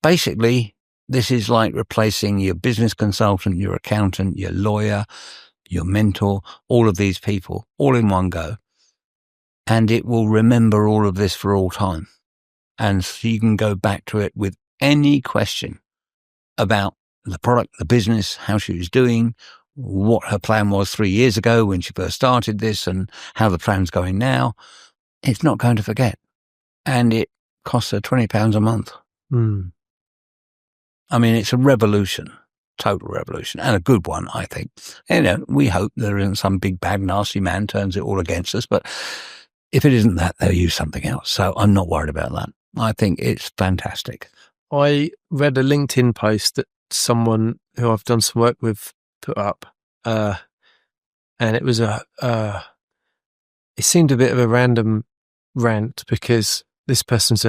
Speaker 1: basically, this is like replacing your business consultant, your accountant, your lawyer, your mentor, all of these people, all in one go. And it will remember all of this for all time. And so you can go back to it with any question about the product, the business, how she was doing, what her plan was 3 years ago when she first started this, and how the plan's going now. It's not going to forget. And it costs her £20 a month. I mean, it's a revolution, total revolution, and a good one, I think. We hope there isn't some big, bad, nasty man turns it all against us, but if it isn't that, they'll use something else. So I'm not worried about that. I think it's fantastic.
Speaker 2: I read a LinkedIn post that someone who I've done some work with put up, and it was it seemed a bit of a random rant because this person's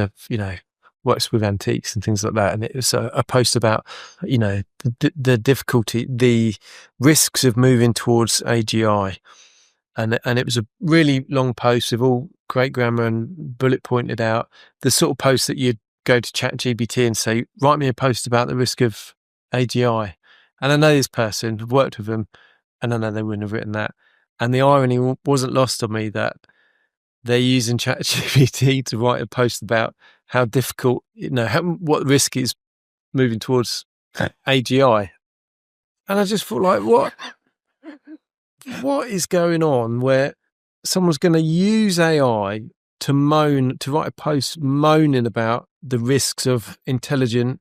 Speaker 2: works with antiques and things like that. And it was a post about, the difficulty, the risks of moving towards AGI. And it was a really long post with all great grammar and bullet pointed out, the sort of post that you'd go to ChatGPT and say, write me a post about the risk of AGI. And I know this person, I've worked with them, and I know they wouldn't have written that. And the irony wasn't lost on me that they're using ChatGPT to write a post about how difficult, what the risk is moving towards AGI. And I just thought, like, what is going on where someone's going to use AI to write a post moaning about the risks of intelligent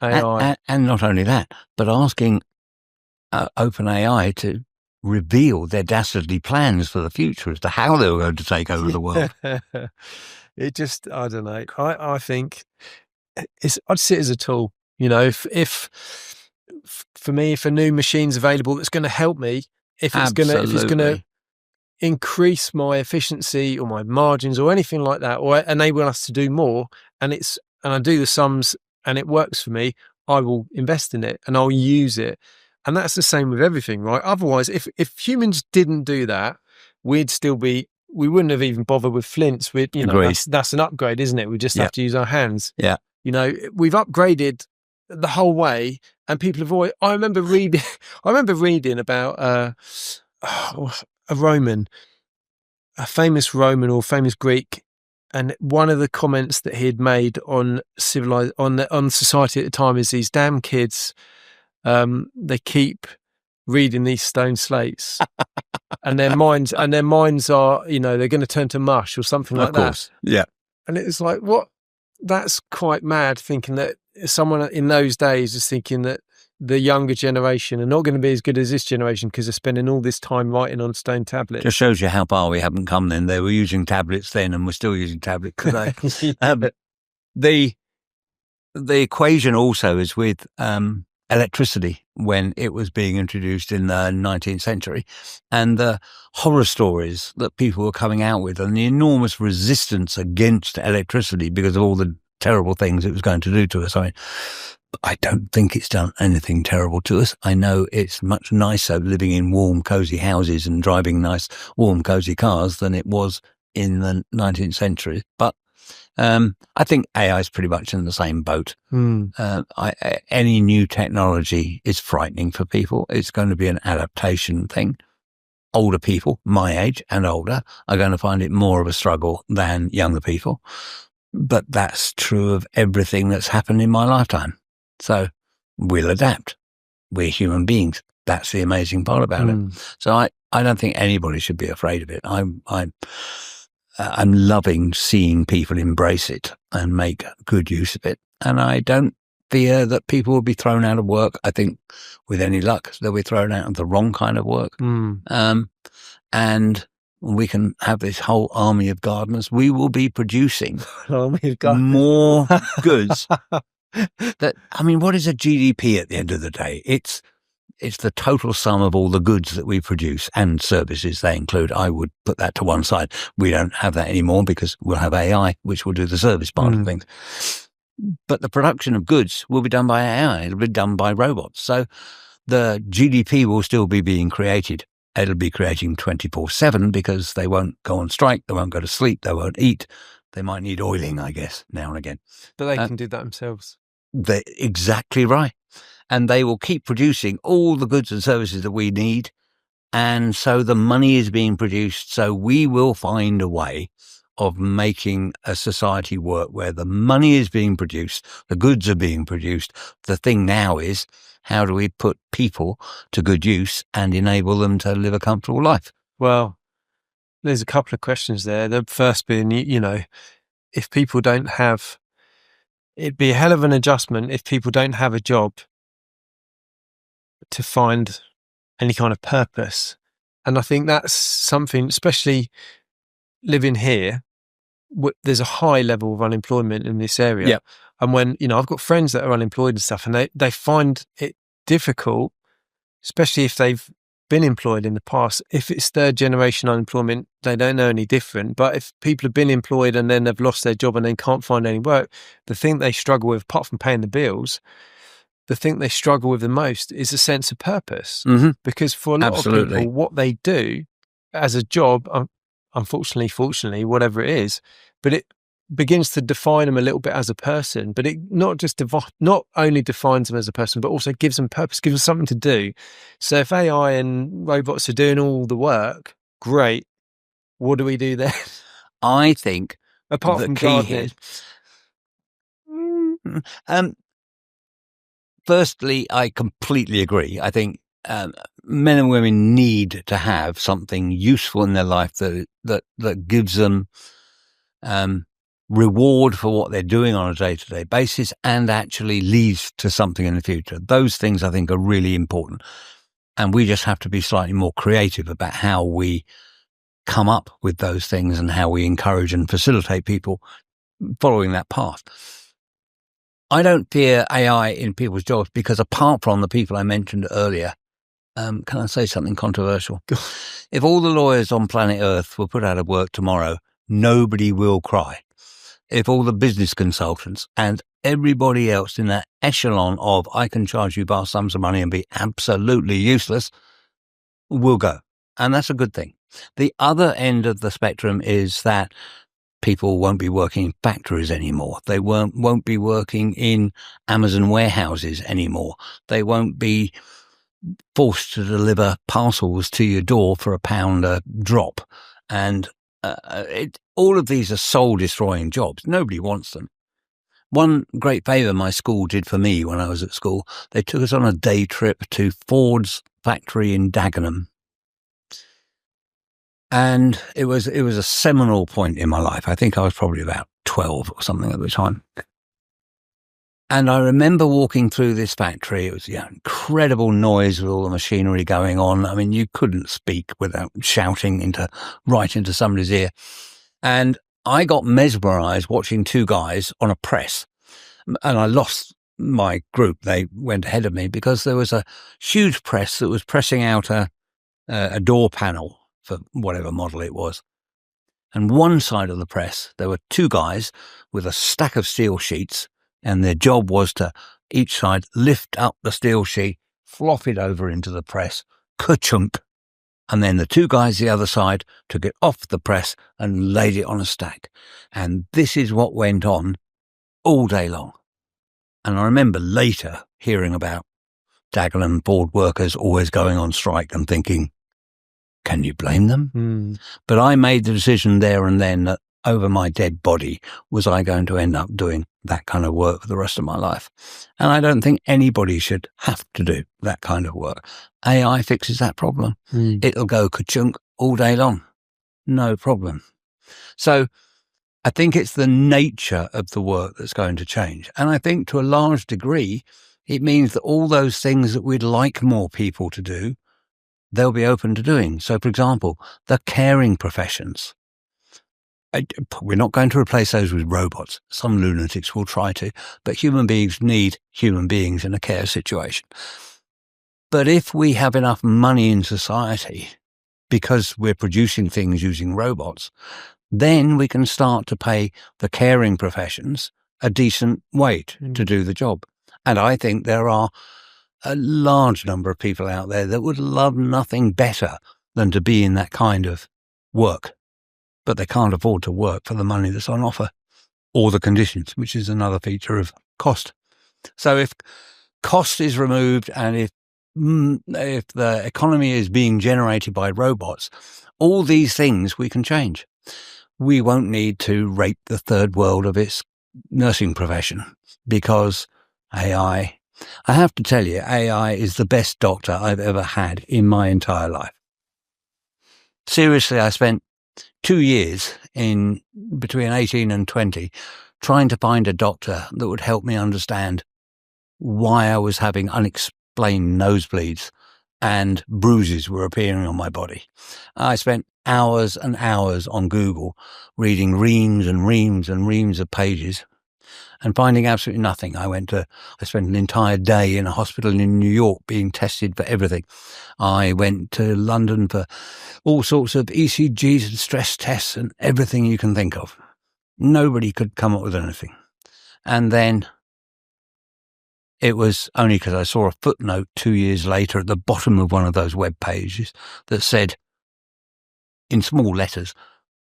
Speaker 2: AI?
Speaker 1: And not only that, but asking OpenAI to reveal their dastardly plans for the future as to how they were going to take over the world.
Speaker 2: It just, I don't know. I think I'd see it as a tool. If for me, if a new machine's available that's going to help me, if it's going to increase my efficiency or my margins or anything like that, or enable us to do more, and I do the sums and it works for me, I will invest in it and I'll use it. And that's the same with everything, right? Otherwise, if humans didn't do that, we wouldn't have even bothered with flints. That's an upgrade, isn't it? We just have to use our hands.
Speaker 1: Yeah.
Speaker 2: We've upgraded the whole way, and people have always, I remember reading about a famous Roman or famous Greek, and one of the comments that he had made on society at the time is, these damn kids, they keep reading these stone slates and their minds are, they're going to turn to mush or something like that. Of course.
Speaker 1: Yeah.
Speaker 2: And it's like, what? That's quite mad, thinking that someone in those days is thinking that the younger generation are not going to be as good as this generation because they're spending all this time writing on stone tablets.
Speaker 1: Just shows you how far we haven't come then. They were using tablets then and we're still using tablets today. The equation also is with electricity when it was being introduced in the 19th century, and the horror stories that people were coming out with and the enormous resistance against electricity because of all the terrible things it was going to do to us. I mean, I don't think it's done anything terrible to us. I know it's much nicer living in warm, cozy houses and driving nice, warm, cozy cars than it was in the 19th century. But I think AI is pretty much in the same boat. Any new technology is frightening for people. It's going to be an adaptation thing. Older people, my age and older, are going to find it more of a struggle than younger people. But that's true of everything that's happened in my lifetime. So we'll adapt. We're human beings. That's the amazing part about it. So I don't think anybody should be afraid of it. I'm loving seeing people embrace it and make good use of it. And I don't fear that people will be thrown out of work. I think with any luck, they'll be thrown out of the wrong kind of work. And we can have this whole army of gardeners. We will be producing more goods. What is a GDP at the end of the day? It's the total sum of all the goods that we produce and services they include. I would put that to one side. We don't have that anymore because we'll have AI, which will do the service part of things. But the production of goods will be done by AI. It'll be done by robots. So the GDP will still be being created. It'll be creating 24/7 because they won't go on strike. They won't go to sleep. They won't eat. They might need oiling, I guess, now and again.
Speaker 2: But they can do that themselves.
Speaker 1: They're exactly right. And they will keep producing all the goods and services that we need. And so the money is being produced. So we will find a way of making a society work where the money is being produced, the goods are being produced. The thing now is, how do we put people to good use and enable them to live a comfortable life?
Speaker 2: Well, there's a couple of questions there. The first being, if people don't have, it'd be a hell of an adjustment if people don't have a job to find any kind of purpose. And I think that's something, especially living here, there's a high level of unemployment in this area.
Speaker 1: Yep.
Speaker 2: And when, I've got friends that are unemployed and stuff, and they find it difficult, especially if they've been employed in the past. If it's third generation unemployment, they don't know any different. But if people have been employed and then they've lost their job and then can't find any work, the thing they struggle with, apart from paying the bills, the thing they struggle with the most is a sense of purpose. Because for a lot of people, what they do as a job, unfortunately, fortunately, whatever it is, but it begins to define them a little bit as a person. But it not only defines them as a person, but also gives them purpose, gives them something to do. So if AI and robots are doing all the work, great. What do we do then?
Speaker 1: I think
Speaker 2: apart from gardening.
Speaker 1: Firstly, I completely agree. I think men and women need to have something useful in their life that gives them reward for what they're doing on a day-to-day basis and actually leads to something in the future. Those things I think are really important. And we just have to be slightly more creative about how we come up with those things and how we encourage and facilitate people following that path. I don't fear AI in people's jobs because apart from the people I mentioned earlier, can I say something controversial? If all the lawyers on planet Earth were put out of work tomorrow, nobody will cry. If all the business consultants and everybody else in that echelon of I can charge you vast sums of money and be absolutely useless will go. And that's a good thing. The other end of the spectrum is that people won't be working in factories anymore. They won't be working in Amazon warehouses anymore. They won't be forced to deliver parcels to your door for £1 a drop. And all of these are soul-destroying jobs. Nobody wants them. One great favour my school did for me when I was at school, they took us on a day trip to Ford's factory in Dagenham. And it was a seminal point in my life. I think I was probably about 12 or something at the time. And I remember walking through this factory. It was incredible noise with all the machinery going on. I mean, you couldn't speak without shouting right into somebody's ear. And I got mesmerised watching two guys on a press. And I lost my group. They went ahead of me because there was a huge press that was pressing out a door panel for whatever model it was. And one side of the press, there were two guys with a stack of steel sheets, and their job was to each side lift up the steel sheet, flop it over into the press, ka-chunk, and then the two guys the other side took it off the press and laid it on a stack. And this is what went on all day long. And I remember later hearing about Dagenham Ford workers always going on strike and thinking, can you blame them? But I made the decision there and then that over my dead body was I going to end up doing that kind of work for the rest of my life. And I don't think anybody should have to do that kind of work. AI fixes that problem. It'll go ka-chunk all day long. No problem. So I think it's the nature of the work that's going to change. And I think to a large degree, it means that all those things that we'd like more people to do, they'll be open to doing. So, for example, the caring professions. We're not going to replace those with robots. Some lunatics will try to, but human beings need human beings in a care situation. But if we have enough money in society, because we're producing things using robots, then we can start to pay the caring professions a decent wage to do the job. And I think there are a large number of people out there that would love nothing better than to be in that kind of work, but they can't afford to work for the money that's on offer or the conditions, which is another feature of cost. So if cost is removed and if the economy is being generated by robots, all these things we can change. We won't need to rape the third world of its nursing profession because AI, I have to tell you, AI is the best doctor I've ever had in my entire life. Seriously, I spent 2 years in between 18 and 20 trying to find a doctor that would help me understand why I was having unexplained nosebleeds and bruises were appearing on my body. I spent hours and hours on Google reading reams and reams and reams of pages and finding absolutely nothing. I spent an entire day in a hospital in New York being tested for everything. I went to London for all sorts of ECGs and stress tests and everything you can think of. Nobody could come up with anything. And then it was only because I saw a footnote 2 years later at the bottom of one of those web pages that said, in small letters,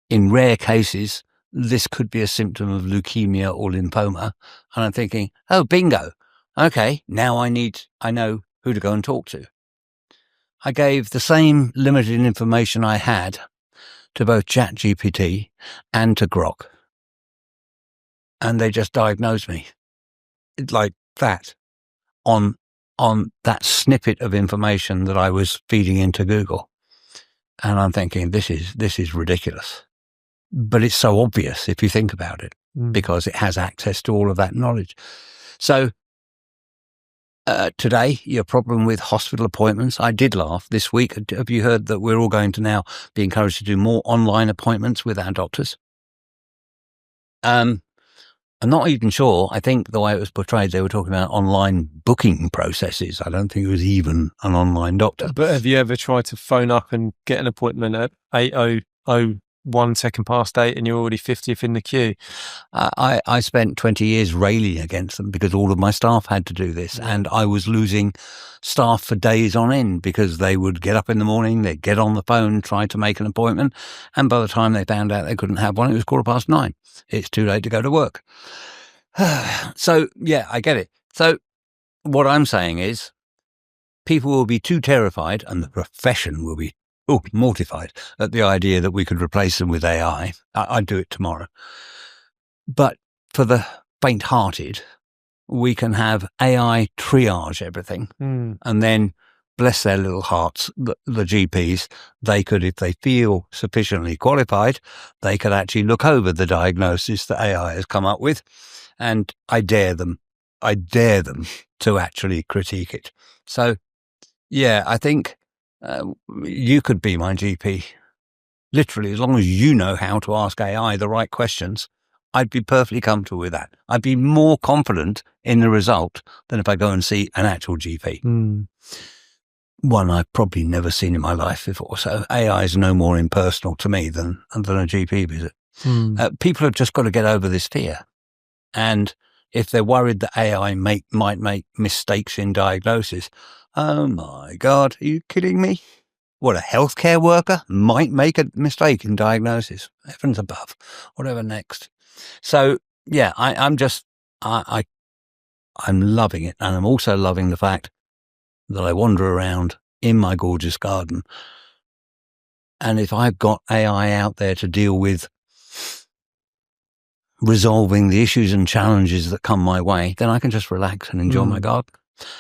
Speaker 1: in rare cases, this could be a symptom of leukemia or lymphoma. And I'm thinking, oh, bingo. Okay, now I know who to go and talk to. I gave the same limited information I had to both ChatGPT and to Grok. And they just diagnosed me. It's like that on that snippet of information that I was feeding into Google. And I'm thinking, this is ridiculous. But it's so obvious if you think about it, because it has access to all of that knowledge. So today, your problem with hospital appointments, I did laugh this week. Have you heard that we're all going to now be encouraged to do more online appointments with our doctors? I'm not even sure. I think the way it was portrayed, they were talking about online booking processes. I don't think it was even an online doctor.
Speaker 2: But have you ever tried to phone up and get an appointment at 8:01 second past 8 and you're already 50th in the queue?
Speaker 1: I spent 20 years railing against them because all of my staff had to do this, and I was losing staff for days on end because they would get up in the morning, they'd get on the phone, try to make an appointment, and by the time they found out they couldn't have one, it was 9:15. It's too late to go to work. So, yeah, I get it. So what I'm saying is people will be too terrified, and the profession will be mortified at the idea that we could replace them with AI. I'd do it tomorrow. But for the faint-hearted, we can have AI triage everything. And then, bless their little hearts, the GPs, they could, if they feel sufficiently qualified, they could actually look over the diagnosis that AI has come up with. And I dare them to actually critique it. So, yeah, I think you could be my GP. Literally, as long as you know how to ask AI the right questions, I'd be perfectly comfortable with that. I'd be more confident in the result than if I go and see an actual GP. One I've probably never seen in my life before. So AI is no more impersonal to me than a GP visit. People have just got to get over this fear. And if they're worried that AI might make mistakes in diagnosis, oh my God, are you kidding me? What, a healthcare worker might make a mistake in diagnosis? Heavens above, whatever next. So, yeah, I'm loving it. And I'm also loving the fact that I wander around in my gorgeous garden. And if I've got AI out there to deal with resolving the issues and challenges that come my way, then I can just relax and enjoy my garden.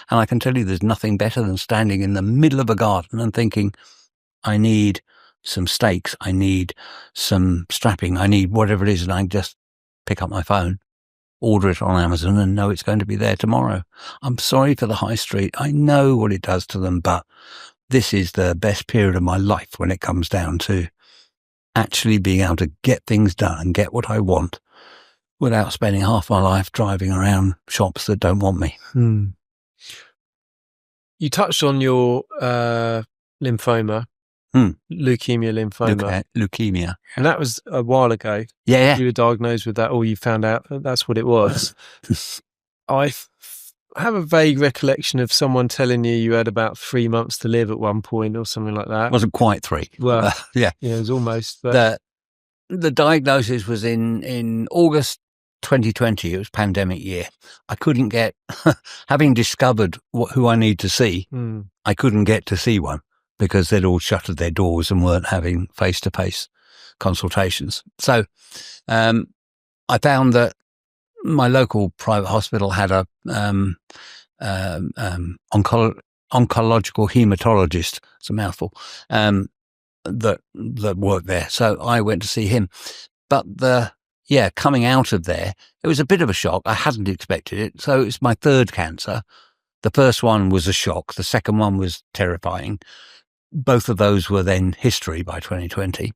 Speaker 1: And I can tell you there's nothing better than standing in the middle of a garden and thinking, I need some stakes, I need some strapping, I need whatever it is, and I can just pick up my phone, order it on Amazon, and know it's going to be there tomorrow. I'm sorry for the high street. I know what it does to them, but this is the best period of my life when it comes down to actually being able to get things done and get what I want without spending half my life driving around shops that don't want me.
Speaker 2: You touched on your lymphoma, leukemia lymphoma.
Speaker 1: Leukemia.
Speaker 2: And that was a while ago.
Speaker 1: Yeah.
Speaker 2: You were diagnosed with that, or you found out that's what it was. I have a vague recollection of someone telling you had about 3 months to live at one point or something like that.
Speaker 1: It wasn't quite 3.
Speaker 2: Well,
Speaker 1: yeah,
Speaker 2: it was almost. But
Speaker 1: the diagnosis was in August 2020. It was pandemic year. I couldn't get, having discovered who I need to see, I couldn't get to see one because they'd all shuttered their doors and weren't having face-to-face consultations. So I found that my local private hospital had a oncological hematologist. It's a mouthful. That worked there. So I went to see him. But coming out of there, it was a bit of a shock. I hadn't expected it. So it's my third cancer. The first one was a shock. The second one was terrifying. Both of those were then history by 2020.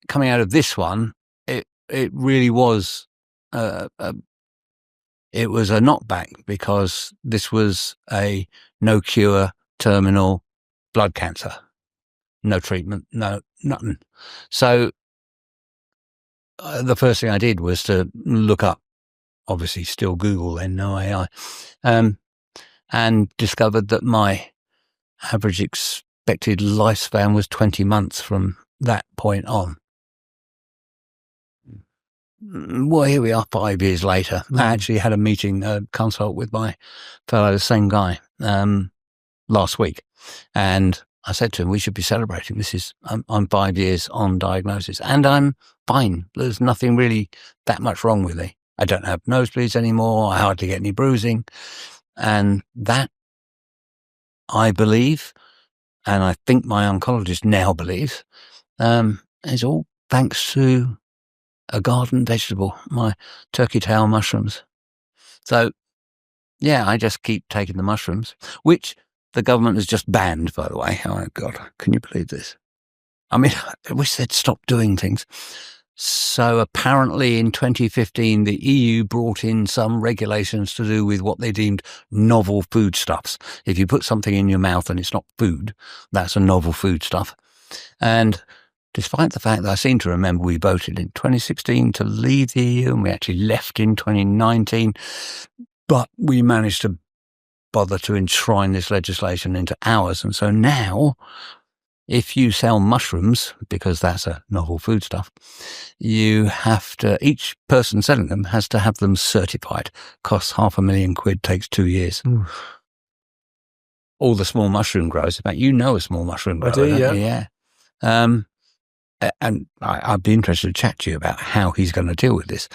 Speaker 1: Coming out of this one, it really was it was a knockback because this was a no cure terminal blood cancer. No treatment, no nothing. So the first thing I did was to look up, obviously still Google then, no AI, and discovered that my average expected lifespan was 20 months from that point on. Well, here we are 5 years later. I actually had a meeting, a consult with my fellow, the same guy, last week. And I said to him, we should be celebrating. I'm 5 years on diagnosis and I'm fine. There's nothing really that much wrong with me. I don't have nosebleeds anymore. I hardly get any bruising. And that, I believe, and I think my oncologist now believes, is all thanks to a garden vegetable, my turkey tail mushrooms. So, yeah, I just keep taking the mushrooms, which the government has just banned, by the way. Oh, God, can you believe this? I mean, I wish they'd stop doing things. So apparently in 2015, the EU brought in some regulations to do with what they deemed novel foodstuffs. If you put something in your mouth and it's not food, that's a novel foodstuff. And despite the fact that I seem to remember we voted in 2016 to leave the EU, and we actually left in 2019, but we managed to bother to enshrine this legislation into ours. And so now, if you sell mushrooms, because that's a novel foodstuff, you have to, each person selling them has to have them certified. Costs £500,000, takes 2 years. All the small mushroom growers, in fact, you know a small mushroom grower,
Speaker 2: I do,
Speaker 1: don't
Speaker 2: yeah.
Speaker 1: you? Yeah. And I'd be interested to chat to you about how he's going to deal with this.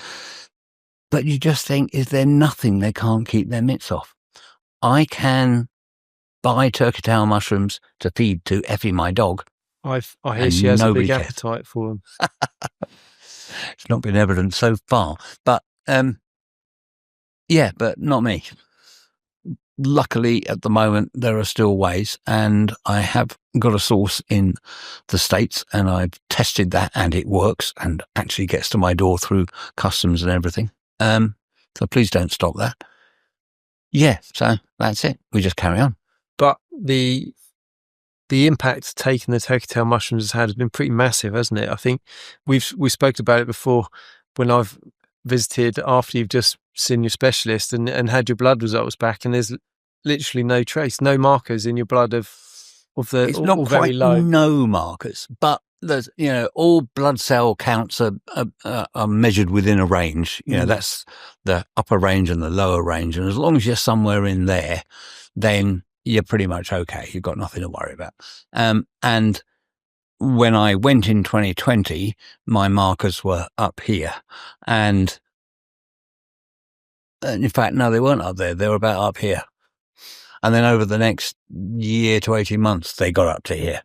Speaker 1: But you just think, is there nothing they can't keep their mitts off? I can buy turkey tail mushrooms to feed to Effie, my dog.
Speaker 2: I hear she has a big
Speaker 1: cares.
Speaker 2: appetite for them.
Speaker 1: It's not been evident so far. But, yeah, but not me. Luckily, at the moment, there are still ways, and I have got a source in the States, and I've tested that, and it works, and actually gets to my door through customs and everything. So please don't stop that. Yeah, so that's it. We just carry on.
Speaker 2: But the impact taking the turkey tail mushrooms has been pretty massive, hasn't it? I think we spoke about it before when I've visited after you've just seen your specialist and had your blood results back, and there's literally no trace, no markers in your blood of the.
Speaker 1: It's not
Speaker 2: very
Speaker 1: quite
Speaker 2: low.
Speaker 1: no markers, but there's, all blood cell counts are measured within a range. That's the upper range and the lower range, and as long as you're somewhere in there, then you're pretty much okay. You've got nothing to worry about. And when I went in 2020, my markers were up here, and in fact, no, they weren't up there. They were about up here. And then over the next year to 18 months, they got up to here.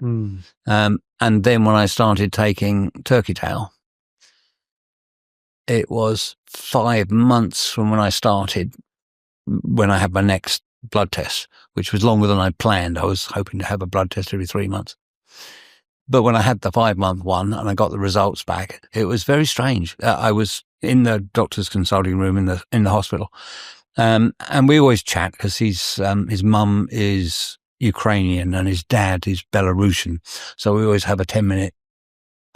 Speaker 1: And then when I started taking turkey tail, it was 5 months from when I started, when I had my next blood test, which was longer than I'd planned. I was hoping to have a blood test every 3 months. But when I had the 5-month one and I got the results back, it was very strange. I was in the doctor's consulting room in the hospital. And we always chat because his mum is Ukrainian and his dad is Belarusian. So we always have a 10-minute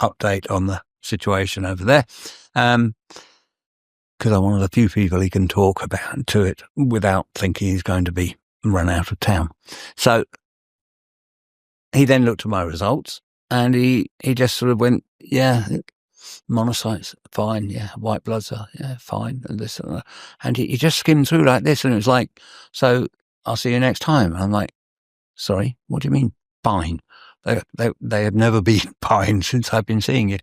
Speaker 1: update on the situation over there. Because I'm one of the few people he can talk about to it without thinking he's going to be run out of town. So he then looked at my results and he just sort of went, yeah, monocytes, fine, yeah, white blood cell, yeah, fine, and this and that. And he just skimmed through like this, and it was like, so I'll see you next time. And I'm like, sorry, what do you mean, fine? They have never been fine since I've been seeing you.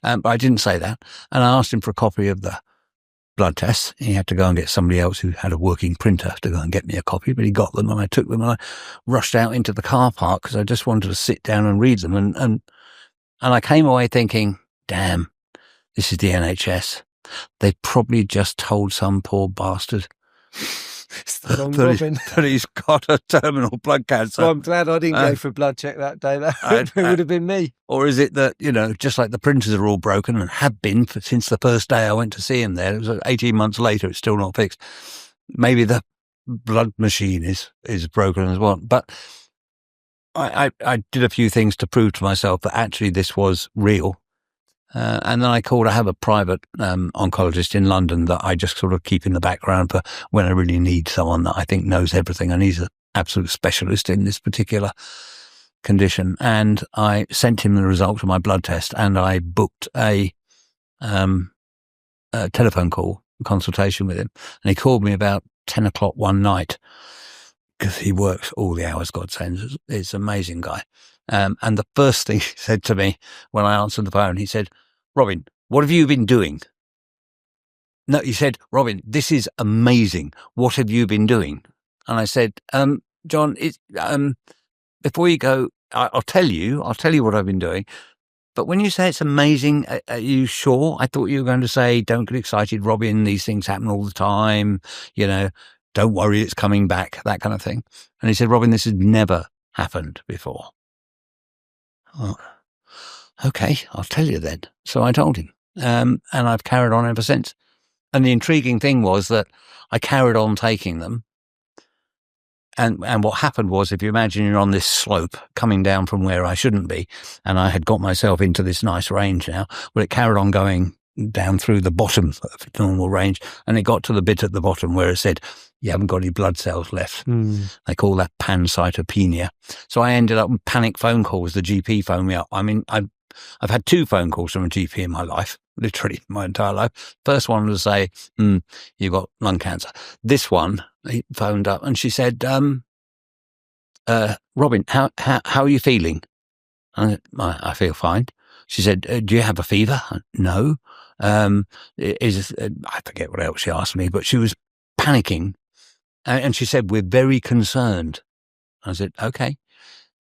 Speaker 1: But I didn't say that. And I asked him for a copy of the blood tests. He had to go and get somebody else who had a working printer to go and get me a copy, but he got them, and I took them, and I rushed out into the car park because I just wanted to sit down and read them. And I came away thinking, damn, this is the NHS. They probably just told some poor bastard that he's got a terminal blood cancer.
Speaker 2: Well, I'm glad I didn't go for a blood check that day. That would have been me.
Speaker 1: Or is it that, just like the printers are all broken and have been since the first day I went to see him there, it was 18 months later, it's still not fixed. Maybe the blood machine is broken as well. But I did a few things to prove to myself that actually this was real. And then I have a private oncologist in London that I just sort of keep in the background for when I really need someone that I think knows everything, and he's an absolute specialist in this particular condition. And I sent him the results of my blood test, and I booked a telephone call, consultation with him. And he called me about 10 o'clock one night because he works all the hours God sends. He's an amazing guy. And the first thing he said to me when I answered the phone, he said, Robin, what have you been doing? No, he said, Robin, this is amazing. What have you been doing? And I said, John, before you go, I'll tell you what I've been doing. But when you say it's amazing, are you sure? I thought you were going to say, don't get excited, Robin. These things happen all the time. Don't worry, it's coming back, that kind of thing. And he said, Robin, this has never happened before. Oh, okay, I'll tell you then. So I told him. and I've carried on ever since. And the intriguing thing was that I carried on taking them. And what happened was, if you imagine you're on this slope coming down from where I shouldn't be, and I had got myself into this nice range now, well, it carried on going down through the bottom of the normal range, and it got to the bit at the bottom where it said, you haven't got any blood cells left. They call that pancytopenia. So I ended up with panic phone calls. The GP phoned me up. I mean, I've had 2 phone calls from a GP in my life, literally my entire life. First one was to say, you've got lung cancer. This one, he phoned up and she said, Robin, how are you feeling? I feel fine. She said, do you have a fever? No. I forget what else she asked me, but she was panicking. And she said, we're very concerned. I said, okay.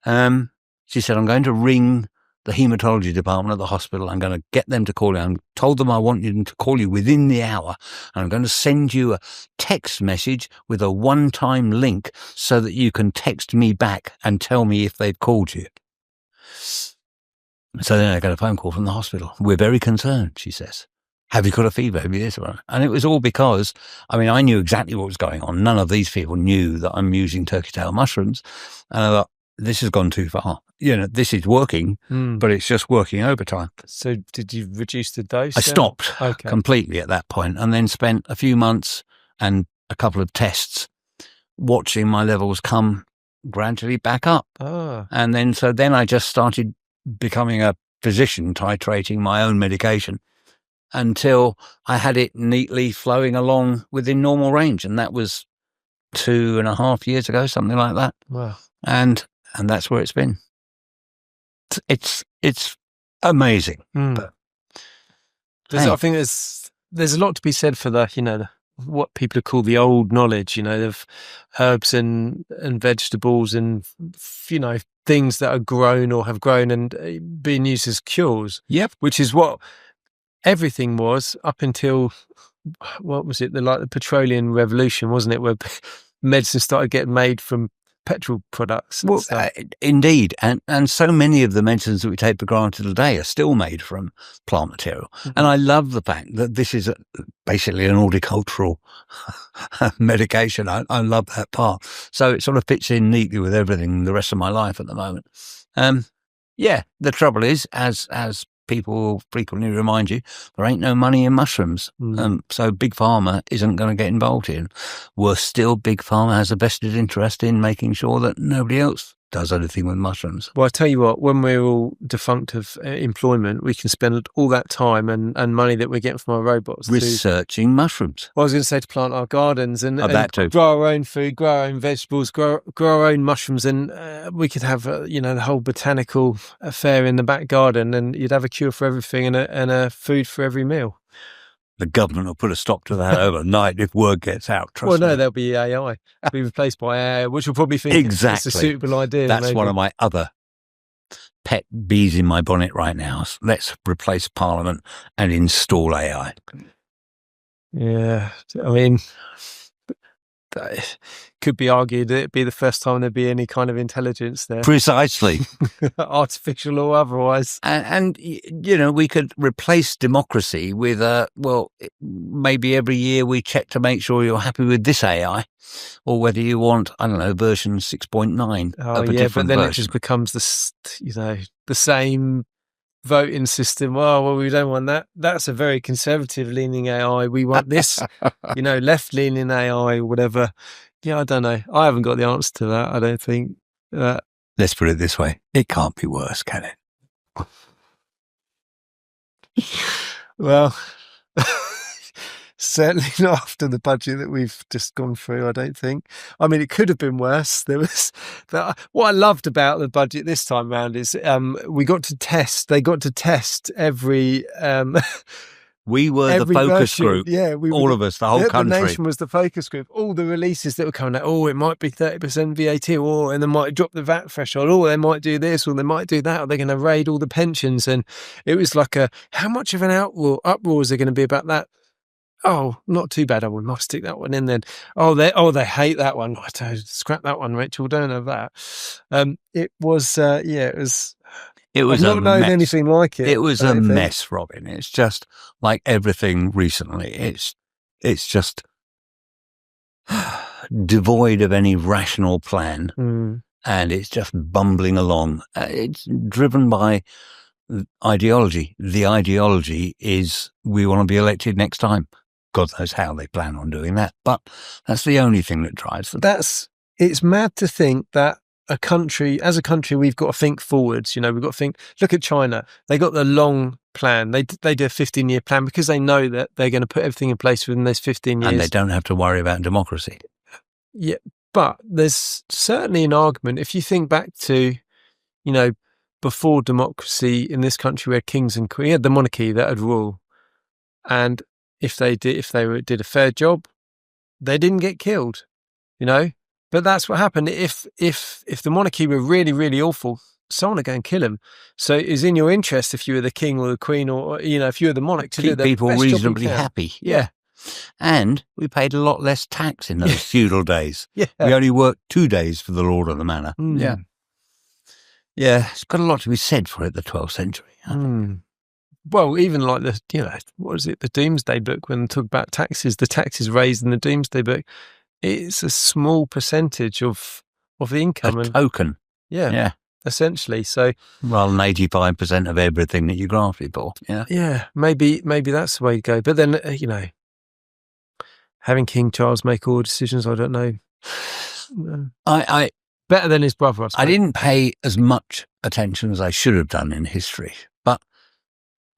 Speaker 1: She said, I'm going to ring the haematology department at the hospital. I'm going to get them to call you. I told them I want them to call you within the hour. And I'm going to send you a text message with a one-time link so that you can text me back and tell me if they've called you. So then I got a phone call from the hospital. We're very concerned, she says. Have you got a fever? Have you this? And it was all because, I mean, I knew exactly what was going on. None of these people knew that I'm using turkey tail mushrooms. And I thought, this has gone too far. This is working, but it's just working overtime.
Speaker 2: So did you reduce the dose?
Speaker 1: I stopped completely at that point, and then spent a few months and a couple of tests watching my levels come gradually back up. And then I just started becoming a physician, titrating my own medication until I had it neatly flowing along within normal range. And that was 2.5 years ago, something like that.
Speaker 2: Wow.
Speaker 1: And that's where it's been. It's amazing. But
Speaker 2: I think there's a lot to be said for the what people call the old knowledge, of herbs and vegetables and things that are grown or have grown and being used as cures.
Speaker 1: Yep.
Speaker 2: Which is what everything was up until, what was it, the petroleum revolution, wasn't it, where medicine started getting made from petrol products.
Speaker 1: Well, indeed. And so many of the medicines that we take for granted today are still made from plant material. And I love the fact that this is basically an horticultural medication. I love that part. So it sort of fits in neatly with everything the rest of my life at the moment. The trouble is, as people will frequently remind you, there ain't no money in mushrooms. So Big Pharma isn't going to get involved in. Worse still, Big Pharma has a vested interest in making sure that nobody else does anything with mushrooms.
Speaker 2: Well, I tell you what, when we're all defunct of employment, we can spend all that time and money that we're getting from our robots
Speaker 1: researching mushrooms.
Speaker 2: Well, I was going to say to plant our gardens and
Speaker 1: that too.
Speaker 2: Grow our own food, grow our own vegetables, grow our own mushrooms, and we could have the whole botanical affair in the back garden, and you'd have a cure for everything and a food for every meal.
Speaker 1: The government will put a stop to that overnight if word gets out. Trust me.
Speaker 2: Well, no, there'll be AI. It'll be replaced by AI, which will probably think it's a suitable idea.
Speaker 1: That's one of my other pet bees in my bonnet right now. Let's replace Parliament and install AI.
Speaker 2: Yeah, I mean, it could be argued that it'd be the first time there'd be any kind of intelligence there.
Speaker 1: Precisely.
Speaker 2: Artificial or otherwise.
Speaker 1: And we could replace democracy with, maybe every year we check to make sure you're happy with this AI, or whether you want, I don't know, version 6.9 of a different
Speaker 2: but then
Speaker 1: version.
Speaker 2: It just becomes the same voting system. Well, we don't want that. That's a very conservative leaning AI. We want this, left leaning AI or whatever. Yeah, I don't know. I haven't got the answer to that. I don't think.
Speaker 1: Let's put it this way. It can't be worse, can it?
Speaker 2: Well, certainly not after the budget that we've just gone through, I don't think. I mean, it could have been worse. What I loved about the budget this time round is they got to test every...
Speaker 1: we were the focus group.
Speaker 2: Yeah,
Speaker 1: all of us, the whole country.
Speaker 2: The nation was the focus group. All the releases that were coming out, it might be 30% VAT, and they might drop the VAT threshold, they might do this, or they might do that, or they're going to raid all the pensions. And it was like how much of an uproar is there going to be about that? Oh, not too bad. We might stick that one in then. They hate that one. Scrap that one, Rachel. Don't have that. It was.
Speaker 1: It was
Speaker 2: I've not known
Speaker 1: mess.
Speaker 2: anything like it.
Speaker 1: It was
Speaker 2: I
Speaker 1: a
Speaker 2: don't think.
Speaker 1: mess, Robin. It's just like everything recently. It's just devoid of any rational plan, and it's just bumbling along. It's driven by ideology. The ideology is we want to be elected next time. God knows how they plan on doing that, but that's the only thing that drives them.
Speaker 2: It's mad to think that as a country, we've got to think forwards. We've got to think, look at China. They got the long plan. They do a 15-year plan because they know that they're going to put everything in place within those 15 years.
Speaker 1: And they don't have to worry about democracy.
Speaker 2: Yeah, but there's certainly an argument. If you think back to, before democracy in this country, where kings and queens, the monarchy that had rule, and if they did a fair job, they didn't get killed, But that's what happened. If the monarchy were really, really awful, someone would go and kill him. So it's in your interest, if you were the king or the queen, or if you were the monarch, to
Speaker 1: keep
Speaker 2: do the
Speaker 1: people
Speaker 2: best
Speaker 1: reasonably
Speaker 2: job you can.
Speaker 1: happy. Yeah. And we paid a lot less tax in those feudal days.
Speaker 2: Yeah.
Speaker 1: We only worked 2 days for the lord of the manor. Yeah. Yeah, it's got a lot to be said for it, the 12th century.
Speaker 2: Well, even like what is it, the Doomsday Book, when they talk about taxes, the taxes raised in the Doomsday Book, it's a small percentage of the income.
Speaker 1: A token.
Speaker 2: Yeah. Essentially. So
Speaker 1: rather than 85% of everything that you grafted for. Yeah.
Speaker 2: Yeah, maybe that's the way to go. But then, having King Charles make all decisions, I don't know.
Speaker 1: I
Speaker 2: better than his brother,
Speaker 1: I didn't pay as much attention as I should have done in history, but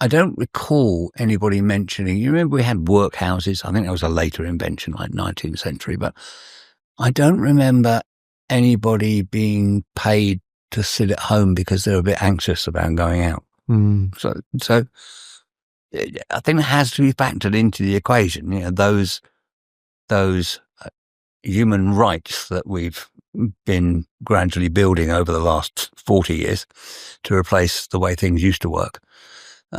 Speaker 1: I don't recall anybody mentioning, you remember we had workhouses? I think that was a later invention, like 19th century, but I don't remember anybody being paid to sit at home because they're a bit anxious about going out. So I think that has to be factored into the equation. Those human rights that we've been gradually building over the last 40 years to replace the way things used to work.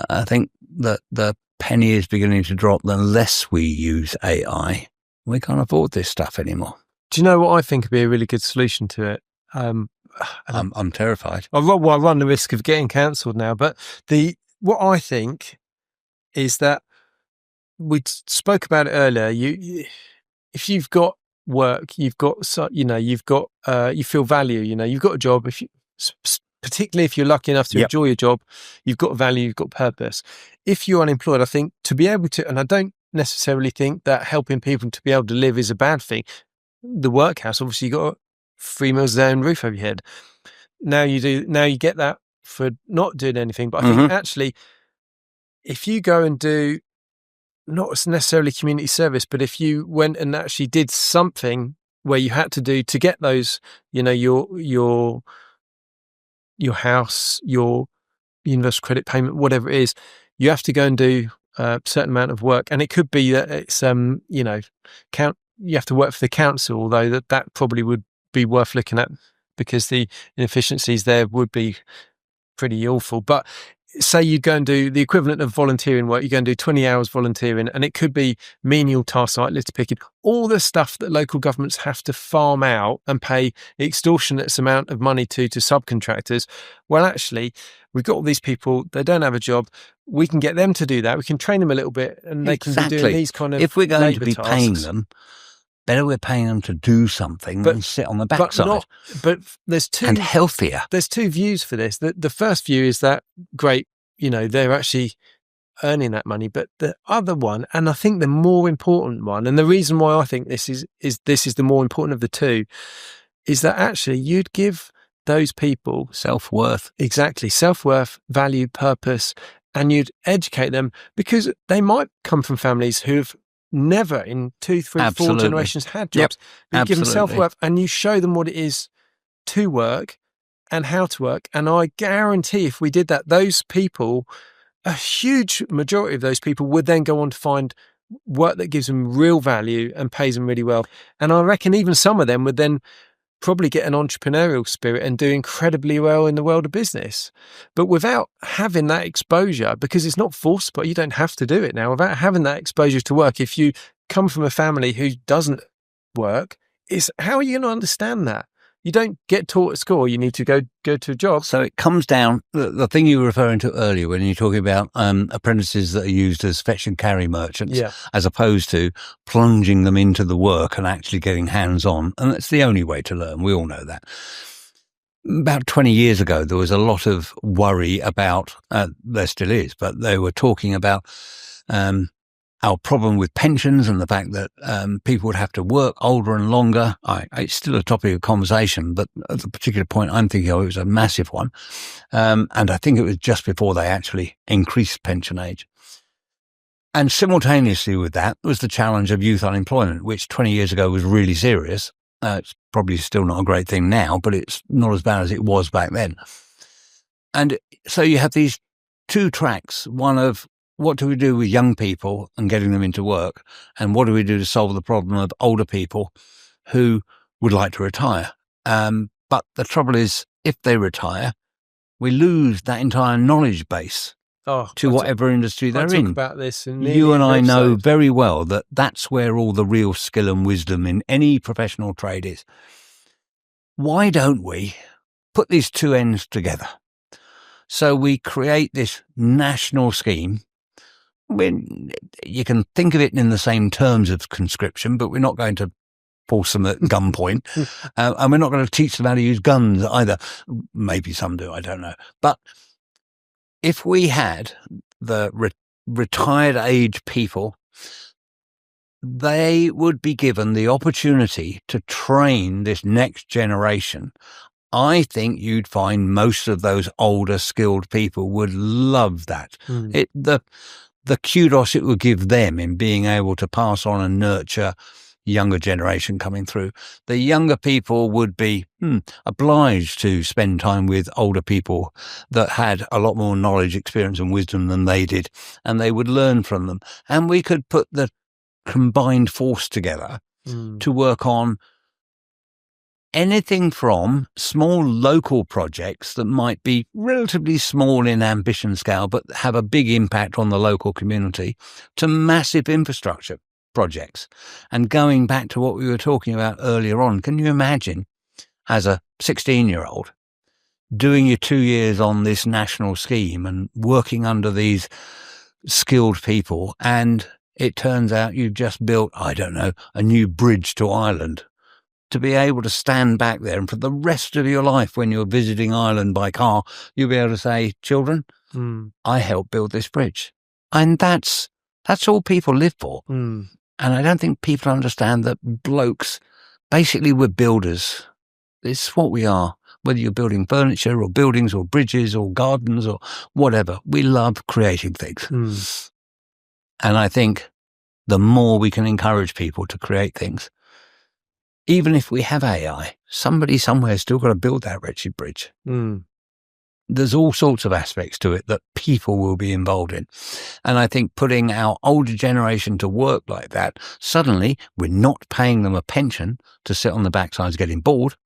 Speaker 1: I think that the penny is beginning to drop. The less we use AI, we can't afford this stuff anymore.
Speaker 2: Do you know what I think would be a really good solution to it?
Speaker 1: I'm terrified.
Speaker 2: I run the risk of getting cancelled now, but what I think is that we spoke about it earlier. If you've got work, you feel value. You've got a job. Particularly if you're lucky enough to enjoy your job, you've got value, you've got purpose. If you're unemployed, I think to be able to, and I don't necessarily think that helping people to be able to live is a bad thing. The workhouse, obviously, you got 3 meals a day and a roof over your head. Now you get that for not doing anything. But I think actually, if you go and do not necessarily community service, but if you went and actually did something where you had to do to get those, your house, your universal credit payment, whatever it is, you have to go and do a certain amount of work. And it could be that it's, you have to work for the council, although that probably would be worth looking at because the inefficiencies there would be pretty awful. But say you go and do the equivalent of volunteering work, you go and do 20 hours volunteering, and it could be menial tasks like litter picking, all the stuff that local governments have to farm out and pay extortionate amount of money to subcontractors. Well, actually, we've got all these people, they don't have a job. We can get them to do that. We can train them a little bit and they can be doing these kind of
Speaker 1: if we're going to be
Speaker 2: tasks.
Speaker 1: paying them, better we're paying them to do something than sit on the backside.
Speaker 2: But there's two,
Speaker 1: and healthier.
Speaker 2: There's two views for this. The first view is that great, they're actually earning that money. But the other one, and I think the more important one, and the reason why I think this is the more important of the two, is that actually you'd give those people
Speaker 1: self-worth.
Speaker 2: Exactly, self-worth, value, purpose, and you'd educate them because they might come from families who've never in 2, 3, 4 generations had jobs. You give them self-worth and you show them what it is to work and how to work. And I guarantee if we did that, those people, a huge majority of those people would then go on to find work that gives them real value and pays them really well. And I reckon even some of them would then probably get an entrepreneurial spirit and do incredibly well in the world of business. But without having that exposure, because it's not forced, but you don't have to do it now, without having that exposure to work, if you come from a family who doesn't work, how are you going to understand that? you don't get taught at school. You need to go to a job.
Speaker 1: So it comes down, the thing you were referring to earlier when you're talking about apprentices that are used as fetch and carry merchants, as opposed to plunging them into the work and actually getting hands-on. And that's the only way to learn. We all know that. About 20 years ago, there was a lot of worry about, there still is, but they were talking about our problem with pensions and the fact that people would have to work older and longer. It's still a topic of conversation, but at the particular point I'm thinking of, it was a massive one. And I think it was just before they actually increased pension age. And simultaneously with that was the challenge of youth unemployment, which 20 years ago was really serious. It's probably still not a great thing now, but it's not as bad as it was back then. And so you have these two tracks, one of what do we do with young people and getting them into work, and what do we do to solve the problem of older people who would like to retire. But the trouble is, if they retire, we lose that entire knowledge base to whatever industry they're in.
Speaker 2: About this
Speaker 1: you and I know very well that that's where all the real skill and wisdom in any professional trade is. Why don't we put these two ends together? So we create this national scheme. You can think of it in the same terms of conscription, but we're not going to force them at gunpoint. And we're not going to teach them how to use guns either. Maybe some do, I don't know. But if we had the retired age people, they would be given the opportunity to train this next generation. I think you'd find most of those older skilled people would love that. The kudos it would give them in being able to pass on and nurture younger generation coming through. The younger people would be obliged to spend time with older people that had a lot more knowledge, experience and wisdom than they did, and they would learn from them. And we could put the combined force together to work on anything from small local projects that might be relatively small in ambition scale but have a big impact on the local community, to massive infrastructure projects. And going back to what we were talking about earlier on, can you imagine as a 16-year-old doing your 2 years on this national scheme and working under these skilled people, and it turns out you've just built, I don't know, a new bridge to Ireland, to be able to stand back there and for the rest of your life when you're visiting Ireland by car, you'll be able to say, children, I helped build this bridge. And that's all people live for. And I don't think people understand that blokes, basically we're builders. It's what we are. Whether you're building furniture or buildings or bridges or gardens or whatever, we love creating things. And I think the more we can encourage people to create things, even if we have AI, somebody somewhere's still got to build that wretched bridge. There's all sorts of aspects to it that people will be involved in. And I think putting our older generation to work like that, suddenly we're not paying them a pension to sit on the backsides getting bored.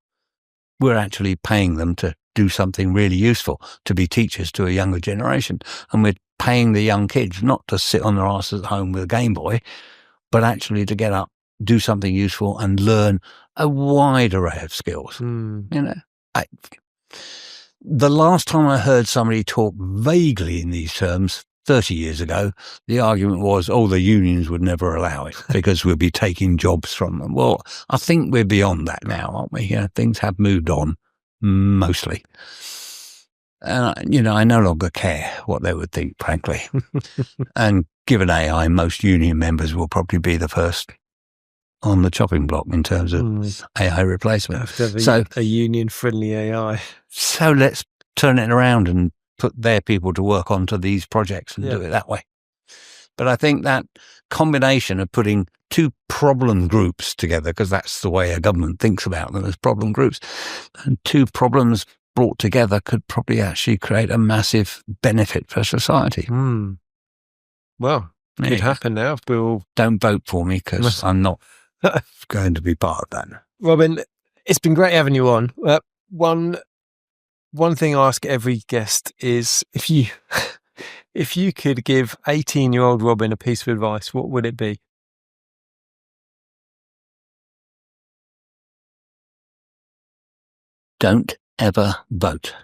Speaker 1: We're actually paying them to do something really useful, to be teachers to a younger generation. And we're paying the young kids not to sit on their asses at home with a Game Boy, but actually to get up, do something useful and learn a wide array of skills. The last time I heard somebody talk vaguely in these terms 30 years ago, the argument was, the unions would never allow it because we'll be taking jobs from them. Well, I think we're beyond that now, aren't we? Things have moved on, mostly. And, I no longer care what they would think, frankly. And given AI, most union members will probably be the first on the chopping block in terms of AI replacement.
Speaker 2: So a union-friendly AI.
Speaker 1: So let's turn it around and put their people to work onto these projects and do it that way. But I think that combination of putting two problem groups together, because that's the way a government thinks about them as problem groups, and two problems brought together could probably actually create a massive benefit for society.
Speaker 2: Well, it could happen now.
Speaker 1: Don't vote for me because I'm not going to be part of that.
Speaker 2: Robin, it's been great having you on. One thing I ask every guest is, if you could give 18-year-old Robin a piece of advice, what would it be?
Speaker 1: don't ever vote.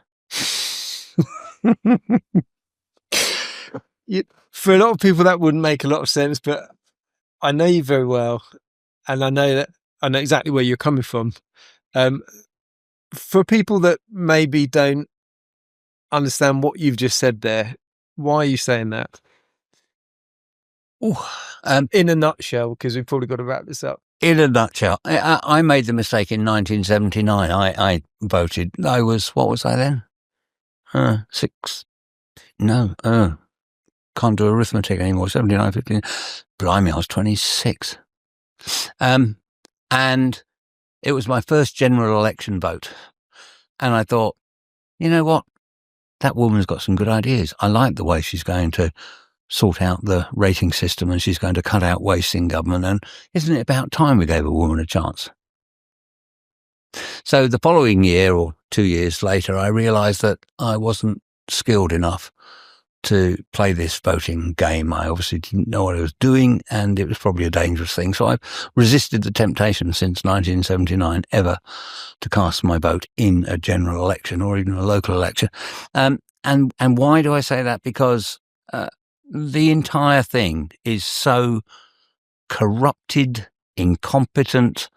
Speaker 2: For a lot of people, that wouldn't make a lot of sense, but I know you very well, and I know exactly where you're coming from. For people that maybe don't understand what you've just said there, why are you saying that? In a nutshell, because we've probably got to wrap this up.
Speaker 1: In a nutshell, I made the mistake in 1979. I voted. What was I then? 6. No, can't do arithmetic anymore. 79, 15. Blimey, I was 26. And it was my first general election vote. And I thought, you know what? That woman's got some good ideas. I like the way she's going to sort out the rating system and she's going to cut out waste in government. And isn't it about time we gave a woman a chance? So the following year or 2 years later, I realised that I wasn't skilled enough to play this voting game. I obviously didn't know what I was doing, and it was probably a dangerous thing. So I've resisted the temptation since 1979 ever to cast my vote in a general election or even a local election. And why do I say that? Because the entire thing is so corrupted, incompetent,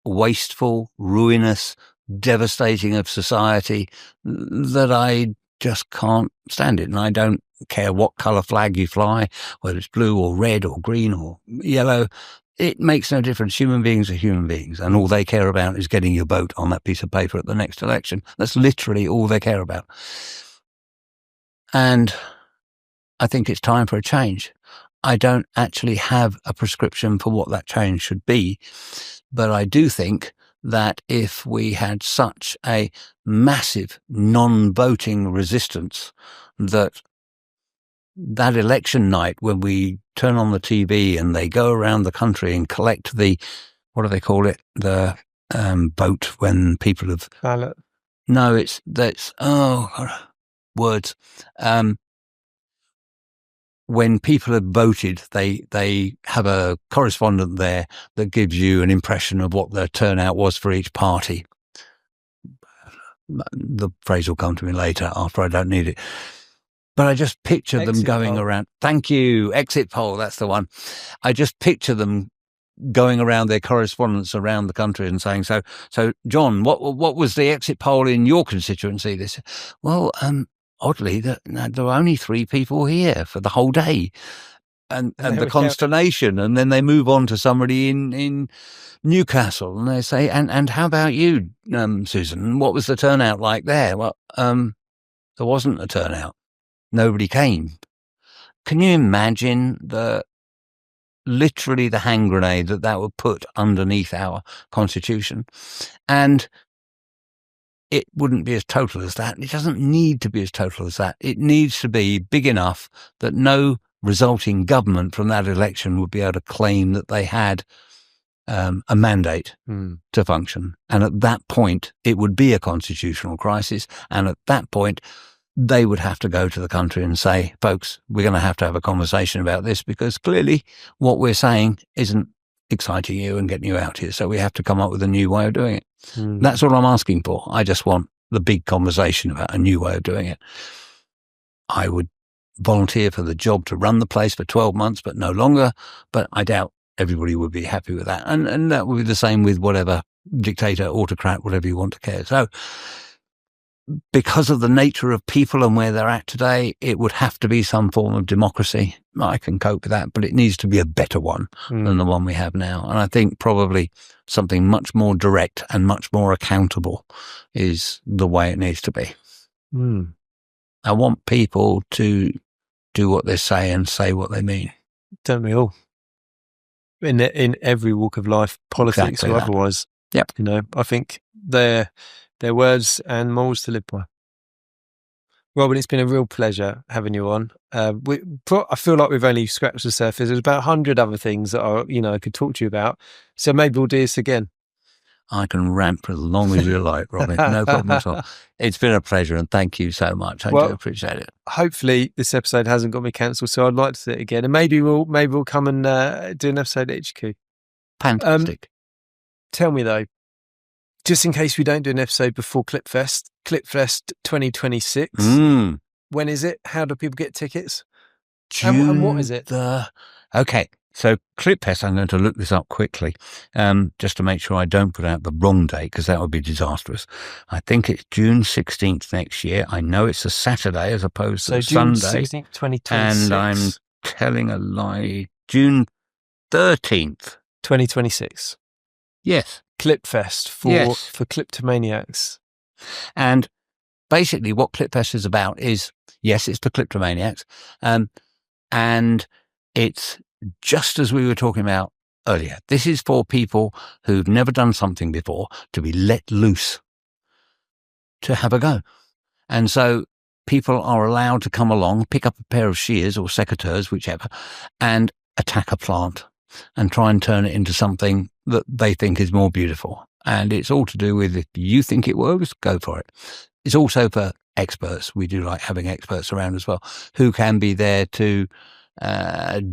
Speaker 1: wasteful, ruinous, devastating of society that I just can't stand it. And I don't care what colour flag you fly, whether it's blue or red or green or yellow. It makes no difference. Human beings are human beings, and all they care about is getting your vote on that piece of paper at the next election. That's literally all they care about. And I think it's time for a change. I don't actually have a prescription for what that change should be, but I do think that if we had such a massive non-voting resistance that election night when we turn on the TV and they go around the country and collect the, what do they call it? The vote when people have...
Speaker 2: Ballot.
Speaker 1: No, words. When people have voted, they have a correspondent there that gives you an impression of what the turnout was for each party. The phrase will come to me later after I don't need it. But I just picture them going around. Thank you. Exit poll. That's the one. I just picture them going around their correspondents around the country and saying, so John, what was the exit poll in your constituency? This, well, oddly, there were only 3 people here for the whole day, and the consternation. And then they move on to somebody in Newcastle, and they say, and how about you, Susan? What was the turnout like there? Well, there wasn't a turnout. Nobody came. Can you imagine literally the hand grenade that would put underneath our constitution? And it wouldn't be as total as that. It doesn't need to be as total as that. It needs to be big enough that no resulting government from that election would be able to claim that they had a mandate to function. And at that point, it would be a constitutional crisis. And at that point, they would have to go to the country and say, folks, we're going to have a conversation about this, because clearly what we're saying isn't exciting you and getting you out here. So we have to come up with a new way of doing it. That's all I'm asking for. I just want the big conversation about a new way of doing it. I would volunteer for the job to run the place for 12 months, but no longer. But I doubt everybody would be happy with that. And that would be the same with whatever dictator, autocrat, whatever you want to care. So because of the nature of people and where they're at today, it would have to be some form of democracy. I can cope with that, but it needs to be a better one than the one we have now. And I think probably something much more direct and much more accountable is the way it needs to be. I want people to do what they say and say what they mean.
Speaker 2: Don't we all? In every walk of life, politics exactly or otherwise.
Speaker 1: Yep.
Speaker 2: You know, I think they're words and morals to live by. Robin, it's been a real pleasure having you on. I feel like we've only scratched the surface. There's about 100 other things that I could talk to you about. So maybe we'll do this again.
Speaker 1: I can rant for as long as you like, Robin. No problem at all. It's been a pleasure, and thank you so much. I do appreciate it.
Speaker 2: Hopefully this episode hasn't got me cancelled, so I'd like to do it again. And maybe we'll come and do an episode at Ichi-Coo.
Speaker 1: Fantastic.
Speaker 2: Tell me though, just in case we don't do an episode before Clipfest 2026. When is it? How do people get tickets?
Speaker 1: June
Speaker 2: and what is it?
Speaker 1: Okay, so Clipfest, I'm going to look this up quickly, just to make sure I don't put out the wrong date, because that would be disastrous. I think it's June 16th next year. I know it's a Saturday as opposed to a
Speaker 2: June
Speaker 1: Sunday.
Speaker 2: 16th, 2026.
Speaker 1: And I'm telling a lie. June 13th.
Speaker 2: 2026.
Speaker 1: Yes.
Speaker 2: Clipfest for kleptomaniacs.
Speaker 1: And basically what Clipfest is about is, yes, it's for kleptomaniacs. And it's just as we were talking about earlier. This is for people who've never done something before to be let loose, to have a go. And so people are allowed to come along, pick up a pair of shears or secateurs, whichever, and attack a plant and try and turn it into something that they think is more beautiful. And it's all to do with, if you think it works, go for it. It's also for experts. We do like having experts around as well, who can be there to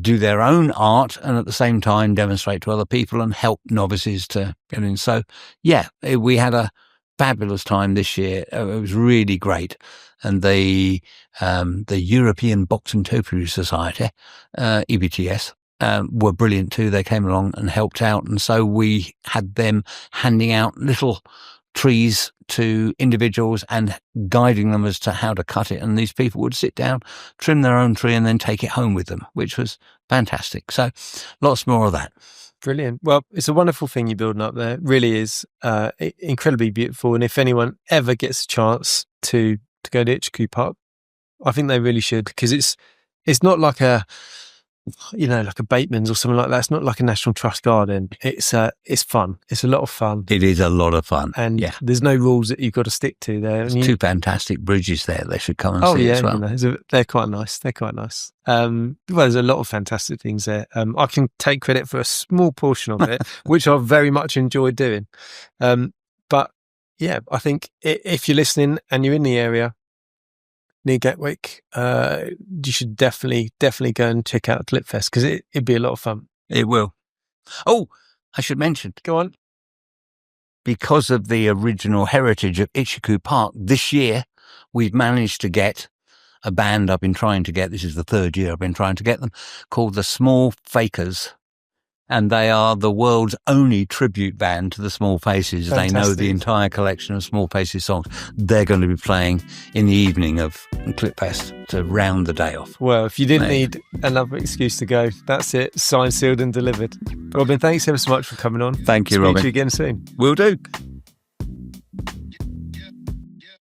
Speaker 1: do their own art and at the same time demonstrate to other people and help novices to get in. So, yeah, we had a fabulous time this year. It was really great. And the European Box and Topiary Society, EBTS, were brilliant too. They came along and helped out. And so we had them handing out little trees to individuals and guiding them as to how to cut it. And these people would sit down, trim their own tree and then take it home with them, which was fantastic. So lots more of that.
Speaker 2: Brilliant. Well, it's a wonderful thing you're building up there. It really is incredibly beautiful. And if anyone ever gets a chance to go to Ichi-Coo Park, I think they really should, because it's not like a Bateman's or something like that. It's not like a National Trust garden. It's fun. It's a lot of fun.
Speaker 1: It is a lot of fun.
Speaker 2: And there's no rules that you've got to stick to there.
Speaker 1: There's two fantastic bridges there. They should come and see as well.
Speaker 2: They're quite nice. Well, there's a lot of fantastic things there. I can take credit for a small portion of it, which I've very much enjoyed doing. But yeah, I think if you're listening and you're in the area near Gatwick, you should definitely go and check out Clipfest, because it'd be a lot of fun.
Speaker 1: It will. Oh, I should mention.
Speaker 2: Go on.
Speaker 1: Because of the original heritage of Ichi-Coo Park, this year we've managed to get a band I've been trying to get. This is the third year I've been trying to get them, called the Small Fakers. And they are the world's only tribute band to the Small Faces.
Speaker 2: Fantastic.
Speaker 1: They know the entire collection of Small Faces songs. They're going to be playing in the evening of Clipfest to round the day off.
Speaker 2: Well, if you didn't need another excuse to go, that's it. Signed, sealed and delivered. Robin, thanks ever so much for coming on.
Speaker 1: Thank you, Robin.
Speaker 2: Speak to you again soon.
Speaker 1: Will do.